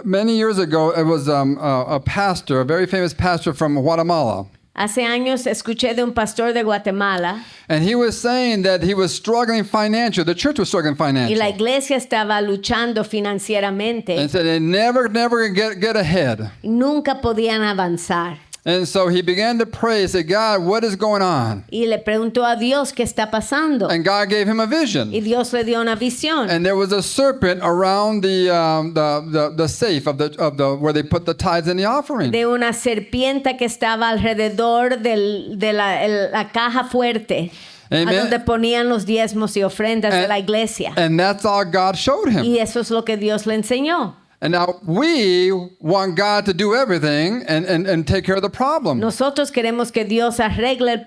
Speaker 1: Many years ago, it was a pastor, a very famous pastor from Guatemala.
Speaker 2: Hace años escuché de un pastor de Guatemala
Speaker 1: And he was saying that he was struggling financially. The church was struggling
Speaker 2: y la
Speaker 1: financially.
Speaker 2: iglesia estaba luchando financieramente
Speaker 1: And said they never get ahead.
Speaker 2: y nunca podían avanzar.
Speaker 1: And so he began to pray, say, God, what is going on?
Speaker 2: Y le preguntó a Dios qué está pasando.
Speaker 1: And God gave him a
Speaker 2: Y
Speaker 1: vision.
Speaker 2: Dios le dio una visión.
Speaker 1: And there was a serpent around the safe of the where they put the tithes and the offering.
Speaker 2: De una serpiente que estaba alrededor de la caja fuerte,
Speaker 1: Amen.
Speaker 2: a donde ponían los diezmos y ofrendas de la iglesia.
Speaker 1: And that's all God showed him.
Speaker 2: Y eso es lo que Dios le enseñó.
Speaker 1: And now we want God to do everything and take care of the problem.
Speaker 2: Nosotros queremos que Dios arregle el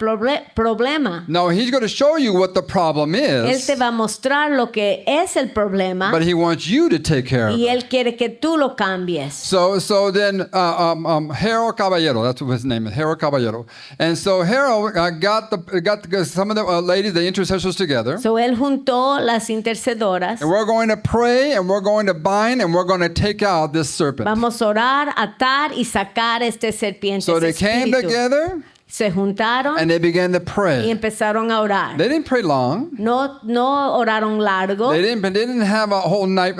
Speaker 2: problema.
Speaker 1: No, he's going to show you what the problem
Speaker 2: Él
Speaker 1: is,
Speaker 2: te va a mostrar lo que es el problema
Speaker 1: but he wants you to take care of
Speaker 2: y
Speaker 1: it.
Speaker 2: Él quiere que tú lo cambies.
Speaker 1: So then Harold Caballero, that's what his name is, Harold Caballero. And so Harold got some of the ladies, the intercessors together.
Speaker 2: So él juntó las intercedoras.
Speaker 1: And we're going to pray and we're going to bind and we're going to take out this serpent.
Speaker 2: Vamos a orar, atar y sacar este serpiente.
Speaker 1: So they
Speaker 2: ese
Speaker 1: came
Speaker 2: espíritu.
Speaker 1: together
Speaker 2: Se juntaron
Speaker 1: and they began to
Speaker 2: y
Speaker 1: pray.
Speaker 2: empezaron a orar.
Speaker 1: They didn't pray long.
Speaker 2: No oraron largo.
Speaker 1: They didn't have a whole night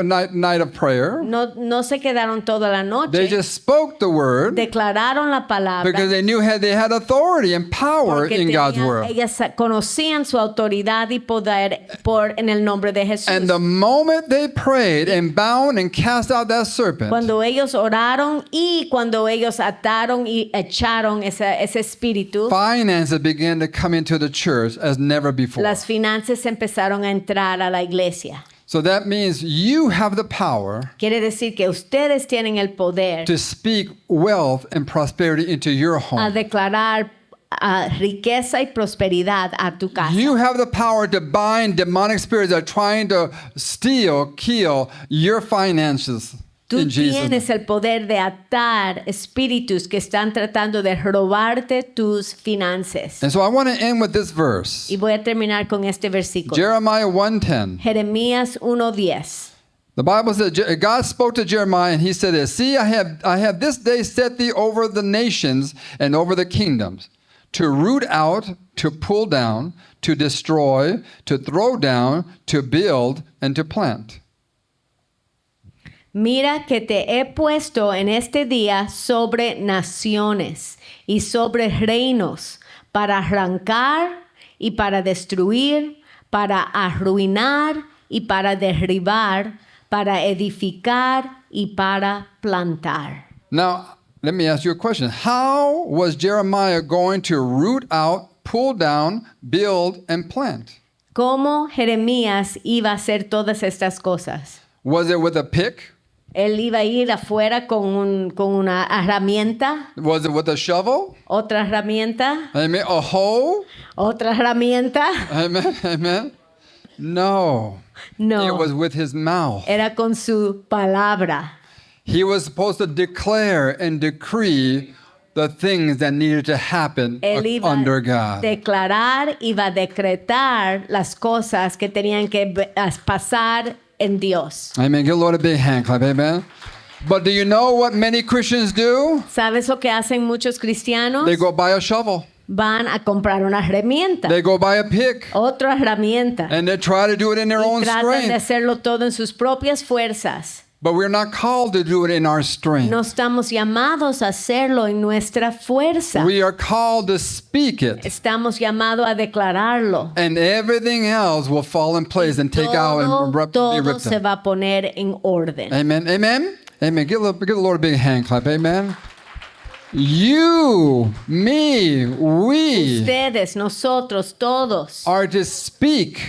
Speaker 1: of prayer.
Speaker 2: No se quedaron toda la
Speaker 1: They
Speaker 2: noche.
Speaker 1: just spoke the word
Speaker 2: Declararon la palabra.
Speaker 1: because they knew they had authority and power
Speaker 2: Porque
Speaker 1: in God's
Speaker 2: tenían-
Speaker 1: word.
Speaker 2: ellas conocían su autoridad y poder en el nombre de Jesús.
Speaker 1: And the moment they prayed and bound and cast out that serpent,
Speaker 2: Cuando ellos oraron y cuando ellos ataron y echaron ese espíritu,
Speaker 1: finances began to come into the church as never before.
Speaker 2: las finanzas empezaron a entrar a la iglesia.
Speaker 1: So that means you have the power
Speaker 2: Quiere decir que ustedes tienen el poder
Speaker 1: to speak wealth and prosperity into your
Speaker 2: a
Speaker 1: home.
Speaker 2: declarar riqueza y prosperidad a tu casa.
Speaker 1: You have the power to bind demonic spirits that are trying to steal, kill your finances.
Speaker 2: Tú
Speaker 1: In Jesus' name.
Speaker 2: tienes el poder de atar espíritus que están tratando de robarte tus finanzas.
Speaker 1: And so I want to end with this verse.
Speaker 2: Y voy a terminar con este versículo.
Speaker 1: Jeremiah 1:10.
Speaker 2: Jeremías 1:10.
Speaker 1: The Bible says God spoke to Jeremiah and he said this, "See, I have this day set thee over the nations and over the kingdoms, to root out, to pull down, to destroy, to throw down, to build, and to plant."
Speaker 2: Mira que te he puesto en este día sobre naciones y sobre reinos, para arrancar y para destruir, para arruinar y para derribar, para edificar y para plantar.
Speaker 1: Now, let me ask you a question. How was Jeremiah going to root out, pull down, build, and plant?
Speaker 2: ¿Cómo Jeremías iba a hacer todas estas cosas?
Speaker 1: Was it with a pick?
Speaker 2: Él iba a ir afuera con una herramienta,
Speaker 1: Was it with a shovel?
Speaker 2: otra herramienta,
Speaker 1: Amen. A hoe?
Speaker 2: otra herramienta.
Speaker 1: Amen. Amen. No.
Speaker 2: No,
Speaker 1: It was with his mouth.
Speaker 2: era con su palabra.
Speaker 1: He was supposed to declare and decree the things that needed to happen
Speaker 2: Él iba
Speaker 1: under
Speaker 2: a
Speaker 1: God.
Speaker 2: declarar, iba a decretar las cosas que tenían que pasar en Dios.
Speaker 1: Amen. Give the Lord a big hand clap. Amen. But do you know what many Christians do?
Speaker 2: ¿Sabes lo que hacen muchos cristianos?
Speaker 1: They go buy a shovel.
Speaker 2: Van a comprar una herramienta,
Speaker 1: They go buy a pick.
Speaker 2: otra herramienta,
Speaker 1: And they try to do it in their
Speaker 2: y
Speaker 1: own
Speaker 2: tratan de
Speaker 1: strength.
Speaker 2: hacerlo todo en sus propias fuerzas.
Speaker 1: But we're not called to do it in our strength.
Speaker 2: No estamos llamados a hacerlo en nuestra fuerza.
Speaker 1: We are called to speak it.
Speaker 2: Estamos llamados a declararlo.
Speaker 1: And everything else will fall in place and take out and be
Speaker 2: Todo
Speaker 1: ripped
Speaker 2: se
Speaker 1: out.
Speaker 2: va a poner en orden.
Speaker 1: Amen. Amen. Amen. Give the Lord a big hand clap. Amen. You, me, we
Speaker 2: Ustedes, nosotros, todos,
Speaker 1: are to speak.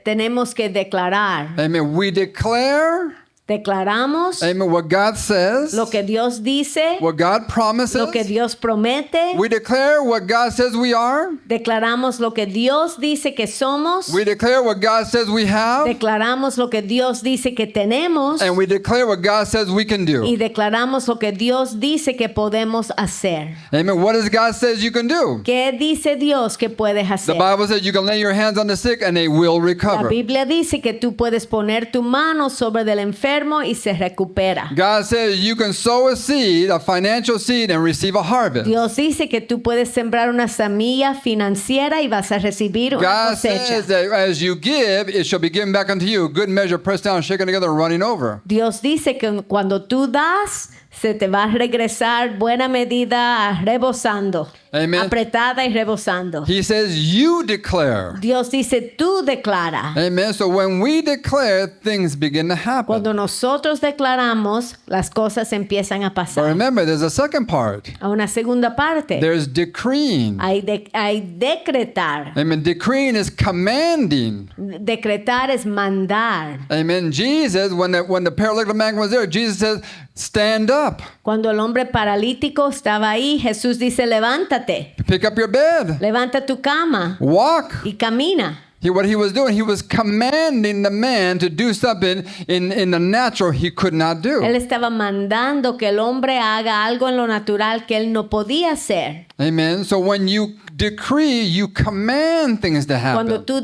Speaker 2: tenemos que declarar.
Speaker 1: Amen. We declare,
Speaker 2: Declaramos
Speaker 1: amen, what God says,
Speaker 2: lo que Dios dice,
Speaker 1: what God promises.
Speaker 2: lo que Dios promete.
Speaker 1: We declare what God says we are.
Speaker 2: Declaramos lo que Dios dice que somos.
Speaker 1: We declare what God says we have.
Speaker 2: Declaramos lo que Dios dice que tenemos.
Speaker 1: And we declare what God says we can
Speaker 2: Y
Speaker 1: do.
Speaker 2: declaramos lo que Dios dice que podemos hacer.
Speaker 1: Amen. What does God says you can do?
Speaker 2: ¿Qué dice Dios que puedes
Speaker 1: The
Speaker 2: hacer?
Speaker 1: Bible says you can lay your hands on the sick and they will
Speaker 2: La
Speaker 1: recover.
Speaker 2: Biblia dice que tú puedes poner tu mano sobre el enfermo y se recupera.
Speaker 1: God says you can sow a seed, a financial seed, and receive a harvest.
Speaker 2: Dios dice que tú puedes sembrar una semilla financiera y vas a recibir una
Speaker 1: God
Speaker 2: cosecha.
Speaker 1: says that as you give, it shall be given back unto you. Good measure, pressed down, shaken together, and running over.
Speaker 2: Dios dice que cuando tú das, se te va a regresar buena medida rebosando,
Speaker 1: Amen.
Speaker 2: apretada y rebosando.
Speaker 1: He says you declare.
Speaker 2: Dios dice tú declara.
Speaker 1: Amen. So when we declare, things begin to happen.
Speaker 2: Cuando nosotros declaramos, las cosas empiezan a
Speaker 1: But
Speaker 2: pasar.
Speaker 1: remember, there's a second part.
Speaker 2: A una segunda parte,
Speaker 1: There's decreeing.
Speaker 2: hay decretar.
Speaker 1: Amen. Decreeing is commanding.
Speaker 2: Decretar es mandar.
Speaker 1: Amen. Jesus, when the paralytic man was there, Jesus says, stand up,
Speaker 2: Cuando el hombre paralítico estaba ahí, Jesús dice, levántate,
Speaker 1: pick up your bed,
Speaker 2: levanta tu cama
Speaker 1: walk.
Speaker 2: y camina.
Speaker 1: What he was doing, he was commanding the man to do something in the natural he could not do.
Speaker 2: Él estaba mandando que el hombre haga algo en lo natural que él no podía hacer.
Speaker 1: Amen. So when you decree, you command things to
Speaker 2: Cuando
Speaker 1: happen.
Speaker 2: tú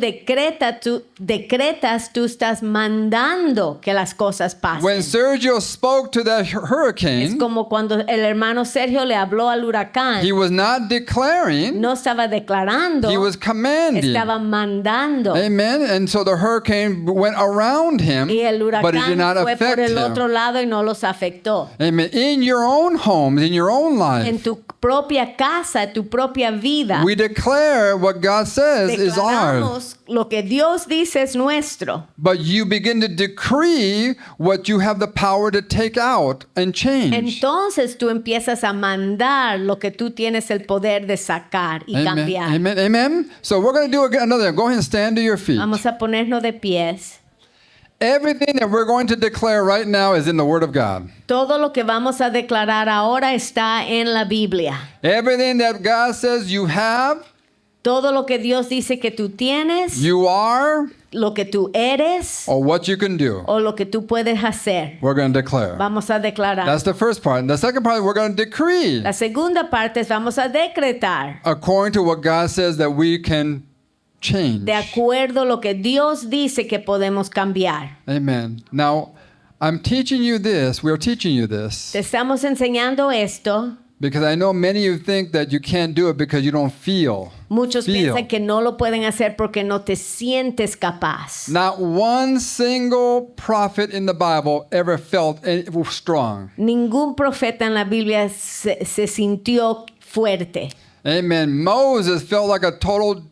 Speaker 2: decretas, tú estás mandando que las cosas pasen.
Speaker 1: When Sergio spoke to that
Speaker 2: Es
Speaker 1: hurricane,
Speaker 2: como cuando el hermano Sergio le habló al huracán.
Speaker 1: he was not declaring,
Speaker 2: No estaba declarando,
Speaker 1: he was commanding.
Speaker 2: estaba mandando.
Speaker 1: Amen. And so the hurricane went around him,
Speaker 2: Y el
Speaker 1: but it did
Speaker 2: huracán
Speaker 1: not
Speaker 2: fue por
Speaker 1: affect
Speaker 2: el otro
Speaker 1: him.
Speaker 2: lado y no los afectó.
Speaker 1: Amen. In your own homes, in your own
Speaker 2: En
Speaker 1: life,
Speaker 2: tu propia casa, tu propia vida,
Speaker 1: we declare what God says is ours.
Speaker 2: declaramos lo que Dios dice es nuestro.
Speaker 1: But you begin to decree what you have the power to take out and change.
Speaker 2: Entonces tú empiezas a mandar lo que tú tienes el poder de sacar y
Speaker 1: Amen.
Speaker 2: cambiar.
Speaker 1: Amen. Amen. So we're going to do another. Go ahead and stand to your feet.
Speaker 2: Vamos a ponernos de pies.
Speaker 1: Everything that we're going to declare right now is in the Word of God.
Speaker 2: Todo lo que vamos a declarar ahora está en la Biblia.
Speaker 1: Everything that God says you have,
Speaker 2: Todo lo que Dios dice que tú tienes,
Speaker 1: you are,
Speaker 2: lo que tú eres
Speaker 1: or what you can do,
Speaker 2: o lo que tú puedes hacer.
Speaker 1: we're going to declare.
Speaker 2: Vamos a declarar.
Speaker 1: That's the first part. And the second part, we're going to decree
Speaker 2: La segunda parte es vamos a decretar
Speaker 1: according to what God says that we can change.
Speaker 2: de acuerdo a lo que Dios dice que podemos cambiar.
Speaker 1: Amen. Now, I'm teaching you this. We're teaching you this
Speaker 2: Te estamos enseñando esto.
Speaker 1: because I know many of you think that you can't do it because you don't feel.
Speaker 2: Muchos
Speaker 1: Feel.
Speaker 2: piensan que no lo pueden hacer porque no te sientes capaz.
Speaker 1: Not one single prophet in the Bible ever felt strong.
Speaker 2: Ningún profeta en la Biblia se sintió fuerte.
Speaker 1: Amen. Moses felt like a total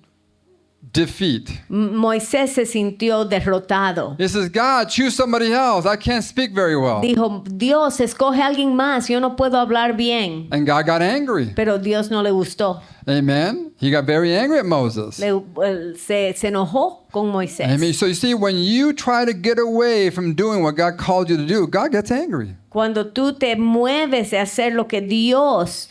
Speaker 1: defeat.
Speaker 2: Moisés se sintió derrotado.
Speaker 1: He says, God, choose somebody else. I can't speak very well.
Speaker 2: Dijo, Dios, escoge a alguien más. Yo no puedo hablar bien.
Speaker 1: And God got angry.
Speaker 2: Pero Dios no le gustó.
Speaker 1: Amen. He got very angry at Moses.
Speaker 2: Se enojó con Moisés.
Speaker 1: Amen. So you see, when you try to get away from doing what God called you to do, God gets angry.
Speaker 2: Cuando tú te mueves de hacer lo que Dios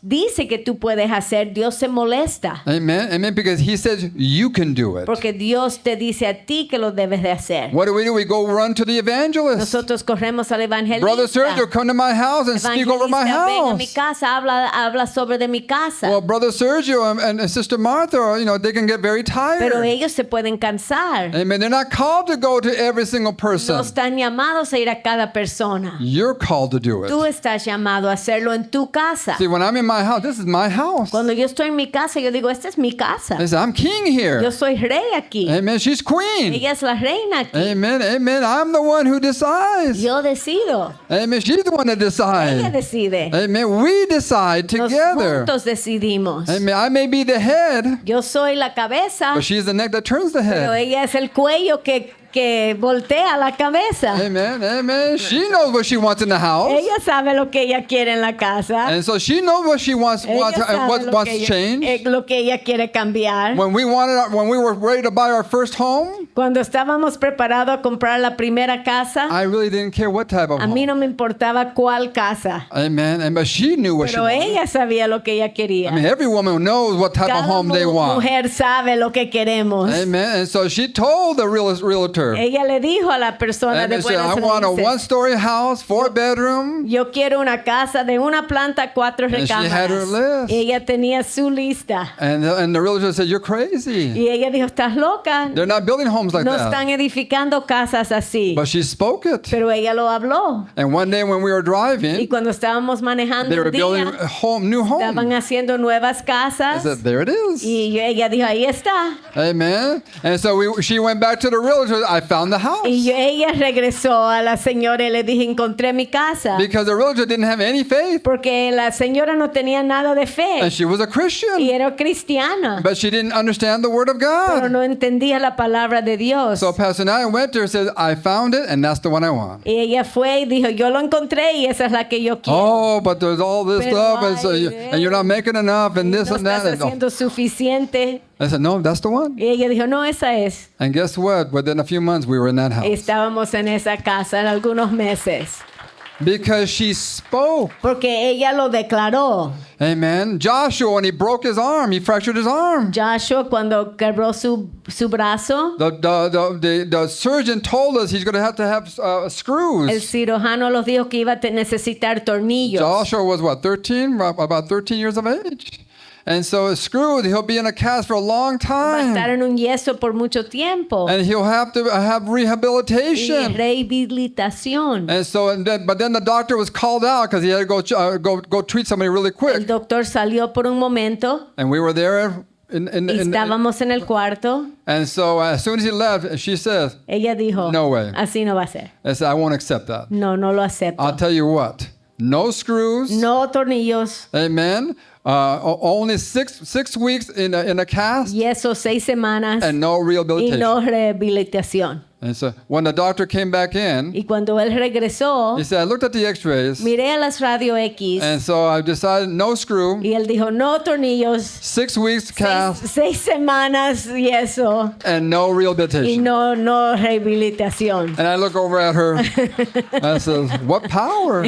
Speaker 2: dice que tú puedes hacer, Dios se molesta.
Speaker 1: Amen. Amen. Because He says you can do it.
Speaker 2: Porque Dios te dice a ti que lo debes de hacer.
Speaker 1: What do? We go run to the evangelist.
Speaker 2: Nosotros corremos al evangelista.
Speaker 1: Brother Sergio, come to my house and speak over my
Speaker 2: Evangelista, ven a mi
Speaker 1: house.
Speaker 2: casa, habla sobre de mi casa.
Speaker 1: Well, Brother Sergio and Sister Martha, they can get very
Speaker 2: Pero
Speaker 1: tired.
Speaker 2: ellos se pueden cansar.
Speaker 1: Amen. They're not called to go to every single
Speaker 2: No
Speaker 1: person.
Speaker 2: están llamados a ir a cada persona.
Speaker 1: You're called to do
Speaker 2: Tú
Speaker 1: it.
Speaker 2: estás llamado a hacerlo en tu casa.
Speaker 1: See, when I'm in my house, this is my house.
Speaker 2: Cuando yo estoy en mi casa, yo digo, esta es mi casa.
Speaker 1: I say, I'm king
Speaker 2: Yo
Speaker 1: here.
Speaker 2: soy rey aquí.
Speaker 1: Amen. She's queen.
Speaker 2: Ella es la reina aquí.
Speaker 1: Amen. Amen. I'm the one who decides.
Speaker 2: Yo decido.
Speaker 1: Amen. She's the one that
Speaker 2: Ella
Speaker 1: decides.
Speaker 2: decide.
Speaker 1: Amen. We decide
Speaker 2: Nos
Speaker 1: together.
Speaker 2: juntos decidimos.
Speaker 1: Amen. I may be the head,
Speaker 2: Yo soy la cabeza,
Speaker 1: but she's the neck that turns the
Speaker 2: pero
Speaker 1: head.
Speaker 2: ella es el cuello que voltea la cabeza.
Speaker 1: Amen. Amen. She knows what she wants in the house.
Speaker 2: Ella sabe lo que ella quiere en la casa.
Speaker 1: And so she knows what she wants,
Speaker 2: Ella sabe
Speaker 1: what
Speaker 2: lo
Speaker 1: wants
Speaker 2: que
Speaker 1: to change.
Speaker 2: lo que ella quiere cambiar.
Speaker 1: When we were ready to buy our first home,
Speaker 2: Cuando estábamos preparados a comprar la primera casa,
Speaker 1: I really didn't care what type of
Speaker 2: a mí
Speaker 1: home.
Speaker 2: no me importaba cuál casa,
Speaker 1: Amen. And but she knew what she
Speaker 2: pero
Speaker 1: wanted.
Speaker 2: ella sabía lo que ella
Speaker 1: I
Speaker 2: quería.
Speaker 1: mean, every woman knows what type of
Speaker 2: Cada
Speaker 1: home they want.
Speaker 2: mujer sabe lo que queremos.
Speaker 1: Amen. And so she told the realtor,
Speaker 2: Ella le dijo a la persona de
Speaker 1: and she said, I
Speaker 2: buenas
Speaker 1: want a
Speaker 2: raíces,
Speaker 1: one-story house, 4-bedroom.
Speaker 2: yo quiero una casa de una planta, 4
Speaker 1: And she had her
Speaker 2: recámaras.
Speaker 1: list.
Speaker 2: Y ella tenía su lista.
Speaker 1: And the realtor said, you're crazy.
Speaker 2: Y ella dijo, estás loca.
Speaker 1: They're not building homes like
Speaker 2: No
Speaker 1: that.
Speaker 2: están edificando casas así.
Speaker 1: But she spoke it.
Speaker 2: Pero ella lo habló.
Speaker 1: And one day when we were
Speaker 2: Y
Speaker 1: driving,
Speaker 2: cuando estábamos manejando
Speaker 1: they were
Speaker 2: un
Speaker 1: building
Speaker 2: día,
Speaker 1: new
Speaker 2: estaban
Speaker 1: homes.
Speaker 2: haciendo nuevas
Speaker 1: I
Speaker 2: casas.
Speaker 1: said, there it is.
Speaker 2: Y ella dijo, ahí está.
Speaker 1: Amen. And so she went back to the realtor. I found the house.
Speaker 2: Ella regresó a la señora y le dije, encontré mi casa.
Speaker 1: Because the realtor didn't have any faith.
Speaker 2: Porque la señora no tenía nada de fe.
Speaker 1: And she was a
Speaker 2: Y
Speaker 1: Christian.
Speaker 2: era cristiana.
Speaker 1: But she didn't understand the word of
Speaker 2: Pero
Speaker 1: God.
Speaker 2: no entendía la palabra de Dios.
Speaker 1: So Pastor Nye went to her and said, I found it and that's the one I want.
Speaker 2: Y ella fue y dijo, yo lo encontré y esa es la que yo quiero.
Speaker 1: Oh, but there's all this
Speaker 2: Pero
Speaker 1: stuff and, and you're not
Speaker 2: ay,
Speaker 1: making enough and this
Speaker 2: No
Speaker 1: and that.
Speaker 2: estás
Speaker 1: And, oh.
Speaker 2: haciendo suficiente.
Speaker 1: I said, no, that's the one.
Speaker 2: Y ella dijo, no, esa es.
Speaker 1: And guess what? Within a few months, we were in that house.
Speaker 2: Estábamos en esa casa en algunos meses.
Speaker 1: Because she spoke.
Speaker 2: Porque ella lo declaró.
Speaker 1: Amen. Joshua, when he broke his arm, he fractured his arm.
Speaker 2: Joshua, cuando quebró su brazo,
Speaker 1: The surgeon told us he's going to have
Speaker 2: el
Speaker 1: screws.
Speaker 2: cirujano los dijo que iba a necesitar tornillos.
Speaker 1: Joshua was what, 13? About 13 years of age. And so screwed, he'll be in a cast for a long
Speaker 2: Va a estar
Speaker 1: time.
Speaker 2: en un yeso por mucho tiempo.
Speaker 1: And he'll have to have
Speaker 2: Y
Speaker 1: rehabilitation.
Speaker 2: rehabilitación.
Speaker 1: And so, but then the doctor was called out because he had to go treat somebody really
Speaker 2: El
Speaker 1: quick.
Speaker 2: doctor salió por un momento
Speaker 1: And we were there
Speaker 2: y estábamos en el cuarto.
Speaker 1: and so as soon as he left, she says,
Speaker 2: Ella dijo,
Speaker 1: No way.
Speaker 2: así no va a ser.
Speaker 1: I said, I won't accept that.
Speaker 2: No, no lo acepto.
Speaker 1: I'll tell you what, no screws.
Speaker 2: No tornillos.
Speaker 1: Amen. Only six weeks in a cast
Speaker 2: Yeso 6 semanas
Speaker 1: and no
Speaker 2: y
Speaker 1: rehabilitation.
Speaker 2: no rehabilitación.
Speaker 1: And so when the doctor came back in,
Speaker 2: Y cuando él regresó,
Speaker 1: he said, I looked at the x-rays.
Speaker 2: miré a las radio X
Speaker 1: And so I decided no screw,
Speaker 2: y él dijo, no tornillos,
Speaker 1: 6 weeks cast,
Speaker 2: 6 semanas y eso,
Speaker 1: and no
Speaker 2: y
Speaker 1: rehabilitation.
Speaker 2: no rehabilitación.
Speaker 1: And I look over at her. I says, what power?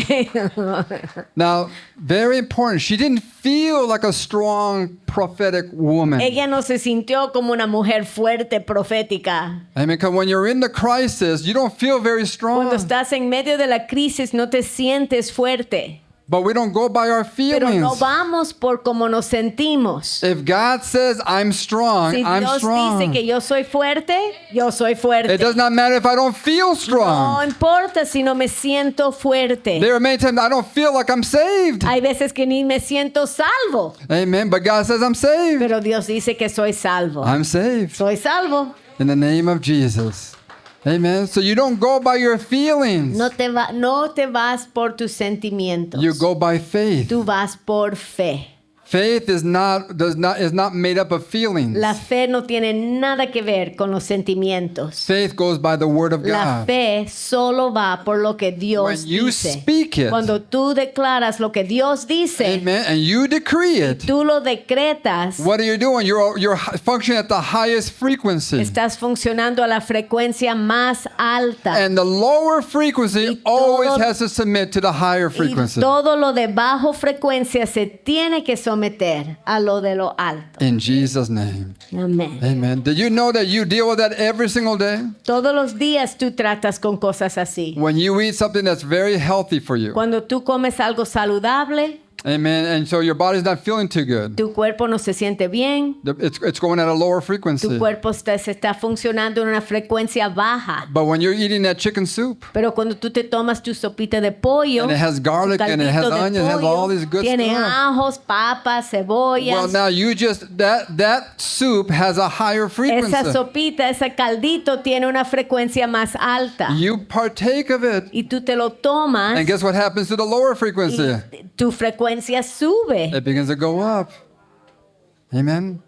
Speaker 1: Now, very important. She didn't feel like a strong prophetic woman.
Speaker 2: Ella no se sintió como una mujer fuerte, profética.
Speaker 1: I mean, because when you're in the crisis, you don't feel very strong.
Speaker 2: Cuando estás en medio de la crisis no te sientes fuerte.
Speaker 1: But we don't go by our
Speaker 2: pero no
Speaker 1: feelings.
Speaker 2: vamos por cómo nos sentimos.
Speaker 1: If God says I'm strong,
Speaker 2: Si
Speaker 1: I'm
Speaker 2: Dios
Speaker 1: strong.
Speaker 2: dice que yo soy fuerte, yo soy fuerte.
Speaker 1: It does not matter if I don't feel
Speaker 2: No
Speaker 1: strong.
Speaker 2: importa si no me siento fuerte.
Speaker 1: There are many times I don't feel like I'm saved.
Speaker 2: Hay veces que ni me siento salvo,
Speaker 1: Amen. But God says I'm saved.
Speaker 2: pero Dios dice que soy salvo.
Speaker 1: I'm saved
Speaker 2: Soy salvo.
Speaker 1: in the name of Jesus. Amen. So you don't go by your feelings.
Speaker 2: No te vas por tus sentimientos.
Speaker 1: You go by faith.
Speaker 2: Tú vas por fe.
Speaker 1: Faith is not made up of feelings.
Speaker 2: La fe no tiene nada que ver con los sentimientos.
Speaker 1: Faith goes by the word of
Speaker 2: La
Speaker 1: God.
Speaker 2: fe solo va por lo que Dios
Speaker 1: When you
Speaker 2: dice.
Speaker 1: speak it,
Speaker 2: Cuando tú declaras lo que Dios dice,
Speaker 1: amen, and you decree it,
Speaker 2: tú lo decretas,
Speaker 1: what are you doing? You're functioning at the highest frequency.
Speaker 2: estás funcionando a la frecuencia más alta.
Speaker 1: And the lower frequency
Speaker 2: Y todo-
Speaker 1: always has to submit to the higher
Speaker 2: Y
Speaker 1: frequency.
Speaker 2: todo lo de bajo frecuencia se tiene que someter a lo de lo alto.
Speaker 1: In Jesus' name.
Speaker 2: Amén.
Speaker 1: Amen. Did you know that you deal with that every single day?
Speaker 2: Todos los días tú tratas con cosas así.
Speaker 1: When you eat something that's very healthy for you.
Speaker 2: Cuando tú comes algo saludable,
Speaker 1: Amen. And so your body's not feeling too good.
Speaker 2: tu cuerpo no se siente bien,
Speaker 1: It's going at a lower frequency.
Speaker 2: tu cuerpo se está funcionando en una frecuencia baja.
Speaker 1: But when you're eating that chicken soup,
Speaker 2: Pero cuando tú te tomas tu sopita de pollo,
Speaker 1: and it has garlic
Speaker 2: tu
Speaker 1: and it has
Speaker 2: caldito de
Speaker 1: onion, it has
Speaker 2: pollo,
Speaker 1: all these good
Speaker 2: tiene
Speaker 1: stuff.
Speaker 2: ajos, papas, cebollas.
Speaker 1: Well, now you just that soup has a higher frequency.
Speaker 2: Esa sopita, ese caldito tiene una frecuencia más alta.
Speaker 1: You partake of it,
Speaker 2: Y tú te lo tomas
Speaker 1: and guess what happens to the lower frequency?
Speaker 2: y tu frecuencia sube.
Speaker 1: It begins to go up. Amen.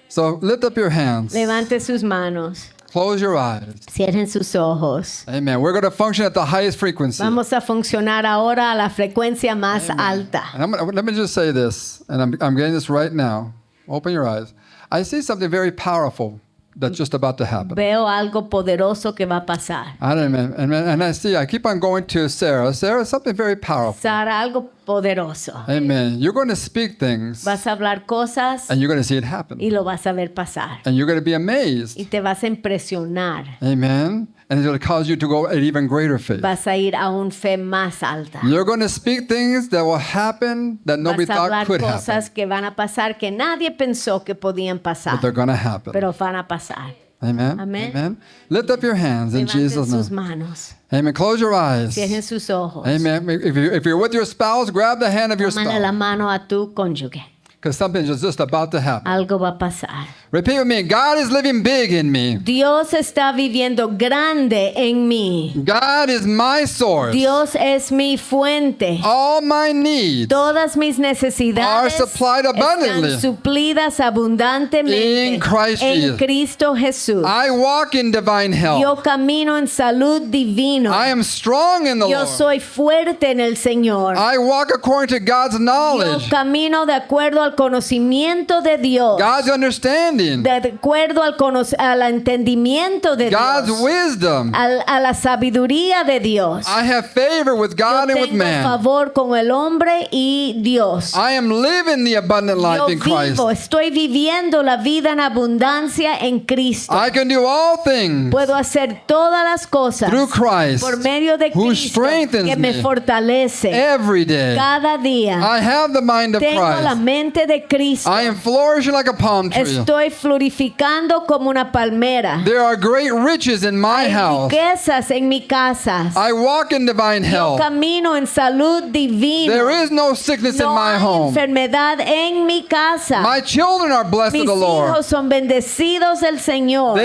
Speaker 1: So lift up your hands.
Speaker 2: Levante sus manos,
Speaker 1: Close your eyes.
Speaker 2: cierren sus ojos.
Speaker 1: Amen. We're going to function at the highest frequency.
Speaker 2: Vamos a funcionar ahora a la frecuencia más alta.
Speaker 1: And let me just say this, and I'm getting this right now. Open your eyes. I see something very powerful that's just about to happen.
Speaker 2: Veo algo poderoso que va a pasar.
Speaker 1: And I keep on going to Sarah. Sarah, something very powerful.
Speaker 2: Sara, algo poderoso.
Speaker 1: Amen. You're going to speak things,
Speaker 2: Vas a hablar cosas
Speaker 1: and you're going to see it happen.
Speaker 2: y lo vas a ver pasar.
Speaker 1: And you're going to be amazed.
Speaker 2: Y te vas a impresionar.
Speaker 1: Amen. And it's going to cause you to go at even greater faith.
Speaker 2: Vas a ir a un fe más alta.
Speaker 1: You're going to speak things that will happen that nobody
Speaker 2: Vas a
Speaker 1: thought
Speaker 2: hablar
Speaker 1: could happen.
Speaker 2: cosas que van a pasar que nadie pensó que podían
Speaker 1: But they're
Speaker 2: pasar,
Speaker 1: going to happen.
Speaker 2: pero van a pasar.
Speaker 1: Amen.
Speaker 2: Amén.
Speaker 1: Amen. Lift up your hands in
Speaker 2: Levanten
Speaker 1: Jesus'
Speaker 2: sus
Speaker 1: name.
Speaker 2: manos,
Speaker 1: Amen. Close your eyes.
Speaker 2: cierren sus ojos.
Speaker 1: Amen. If you're with your spouse, grab the hand of your
Speaker 2: Tómale la
Speaker 1: spouse.
Speaker 2: mano a tu cónyuge.
Speaker 1: Because something is just about to happen.
Speaker 2: Algo va a pasar.
Speaker 1: Repeat with me. God is living big in me.
Speaker 2: Dios está viviendo grande en mí.
Speaker 1: God is my source.
Speaker 2: Dios es mi fuente.
Speaker 1: All my needs
Speaker 2: Todas mis necesidades
Speaker 1: are supplied abundantly
Speaker 2: están suplidas abundantemente
Speaker 1: in Christ
Speaker 2: en
Speaker 1: Jesus.
Speaker 2: Cristo Jesús.
Speaker 1: I walk in divine
Speaker 2: Yo
Speaker 1: health.
Speaker 2: camino en salud divino.
Speaker 1: I am strong in the
Speaker 2: Yo
Speaker 1: Lord.
Speaker 2: soy fuerte en el Señor.
Speaker 1: I walk according to God's
Speaker 2: Yo
Speaker 1: knowledge,
Speaker 2: camino de acuerdo al conocimiento de Dios.
Speaker 1: God's understanding,
Speaker 2: De acuerdo al entendimiento de
Speaker 1: God's
Speaker 2: Dios.
Speaker 1: wisdom.
Speaker 2: A la sabiduría de Dios.
Speaker 1: I have favor with God
Speaker 2: Yo
Speaker 1: and with
Speaker 2: tengo
Speaker 1: man.
Speaker 2: favor con el hombre y Dios.
Speaker 1: I am living the abundant life
Speaker 2: Yo
Speaker 1: in Christ.
Speaker 2: estoy viviendo la vida en abundancia en Cristo.
Speaker 1: I can do all things
Speaker 2: Puedo hacer todas las cosas
Speaker 1: through Christ
Speaker 2: por medio de
Speaker 1: who
Speaker 2: Cristo
Speaker 1: strengthens
Speaker 2: que me
Speaker 1: me
Speaker 2: fortalece
Speaker 1: every day.
Speaker 2: cada día.
Speaker 1: I have the mind of
Speaker 2: Tengo la
Speaker 1: Christ.
Speaker 2: mente de Cristo.
Speaker 1: I am flourishing like a palm tree.
Speaker 2: Estoy florificando como una palmera.
Speaker 1: There are great riches in my
Speaker 2: Hay
Speaker 1: house.
Speaker 2: riquezas en mi casa.
Speaker 1: I walk in divine
Speaker 2: Yo
Speaker 1: health.
Speaker 2: camino en salud divina.
Speaker 1: There is no sickness in
Speaker 2: No
Speaker 1: my
Speaker 2: hay
Speaker 1: home.
Speaker 2: enfermedad en mi casa.
Speaker 1: My children are blessed of
Speaker 2: Mis
Speaker 1: the Lord.
Speaker 2: hijos son bendecidos del Señor.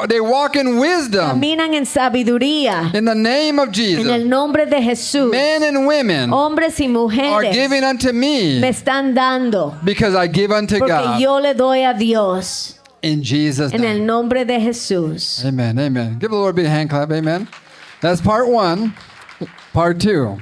Speaker 1: They walk in wisdom
Speaker 2: Caminan en sabiduría.
Speaker 1: in the name of
Speaker 2: En
Speaker 1: Jesus.
Speaker 2: el nombre de Jesús.
Speaker 1: Men and women
Speaker 2: Hombres y
Speaker 1: are
Speaker 2: mujeres
Speaker 1: giving unto
Speaker 2: me
Speaker 1: me
Speaker 2: están dando.
Speaker 1: because I give unto
Speaker 2: Porque
Speaker 1: God.
Speaker 2: yo le doy a Dios.
Speaker 1: In Jesus'
Speaker 2: En el
Speaker 1: name.
Speaker 2: nombre de Jesús.
Speaker 1: Amen. Amen. Give the Lord a big hand clap. Amen. That's part one. Part two.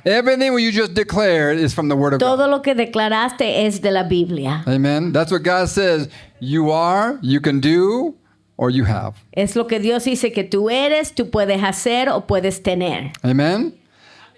Speaker 1: Everything what you just declared is from the Word of God.
Speaker 2: Todo lo que declaraste es de la Biblia.
Speaker 1: Amen. That's what God says. You are, you can do, or you have.
Speaker 2: Es lo que Dios dice que tú eres, tú puedes hacer o puedes tener.
Speaker 1: Amen.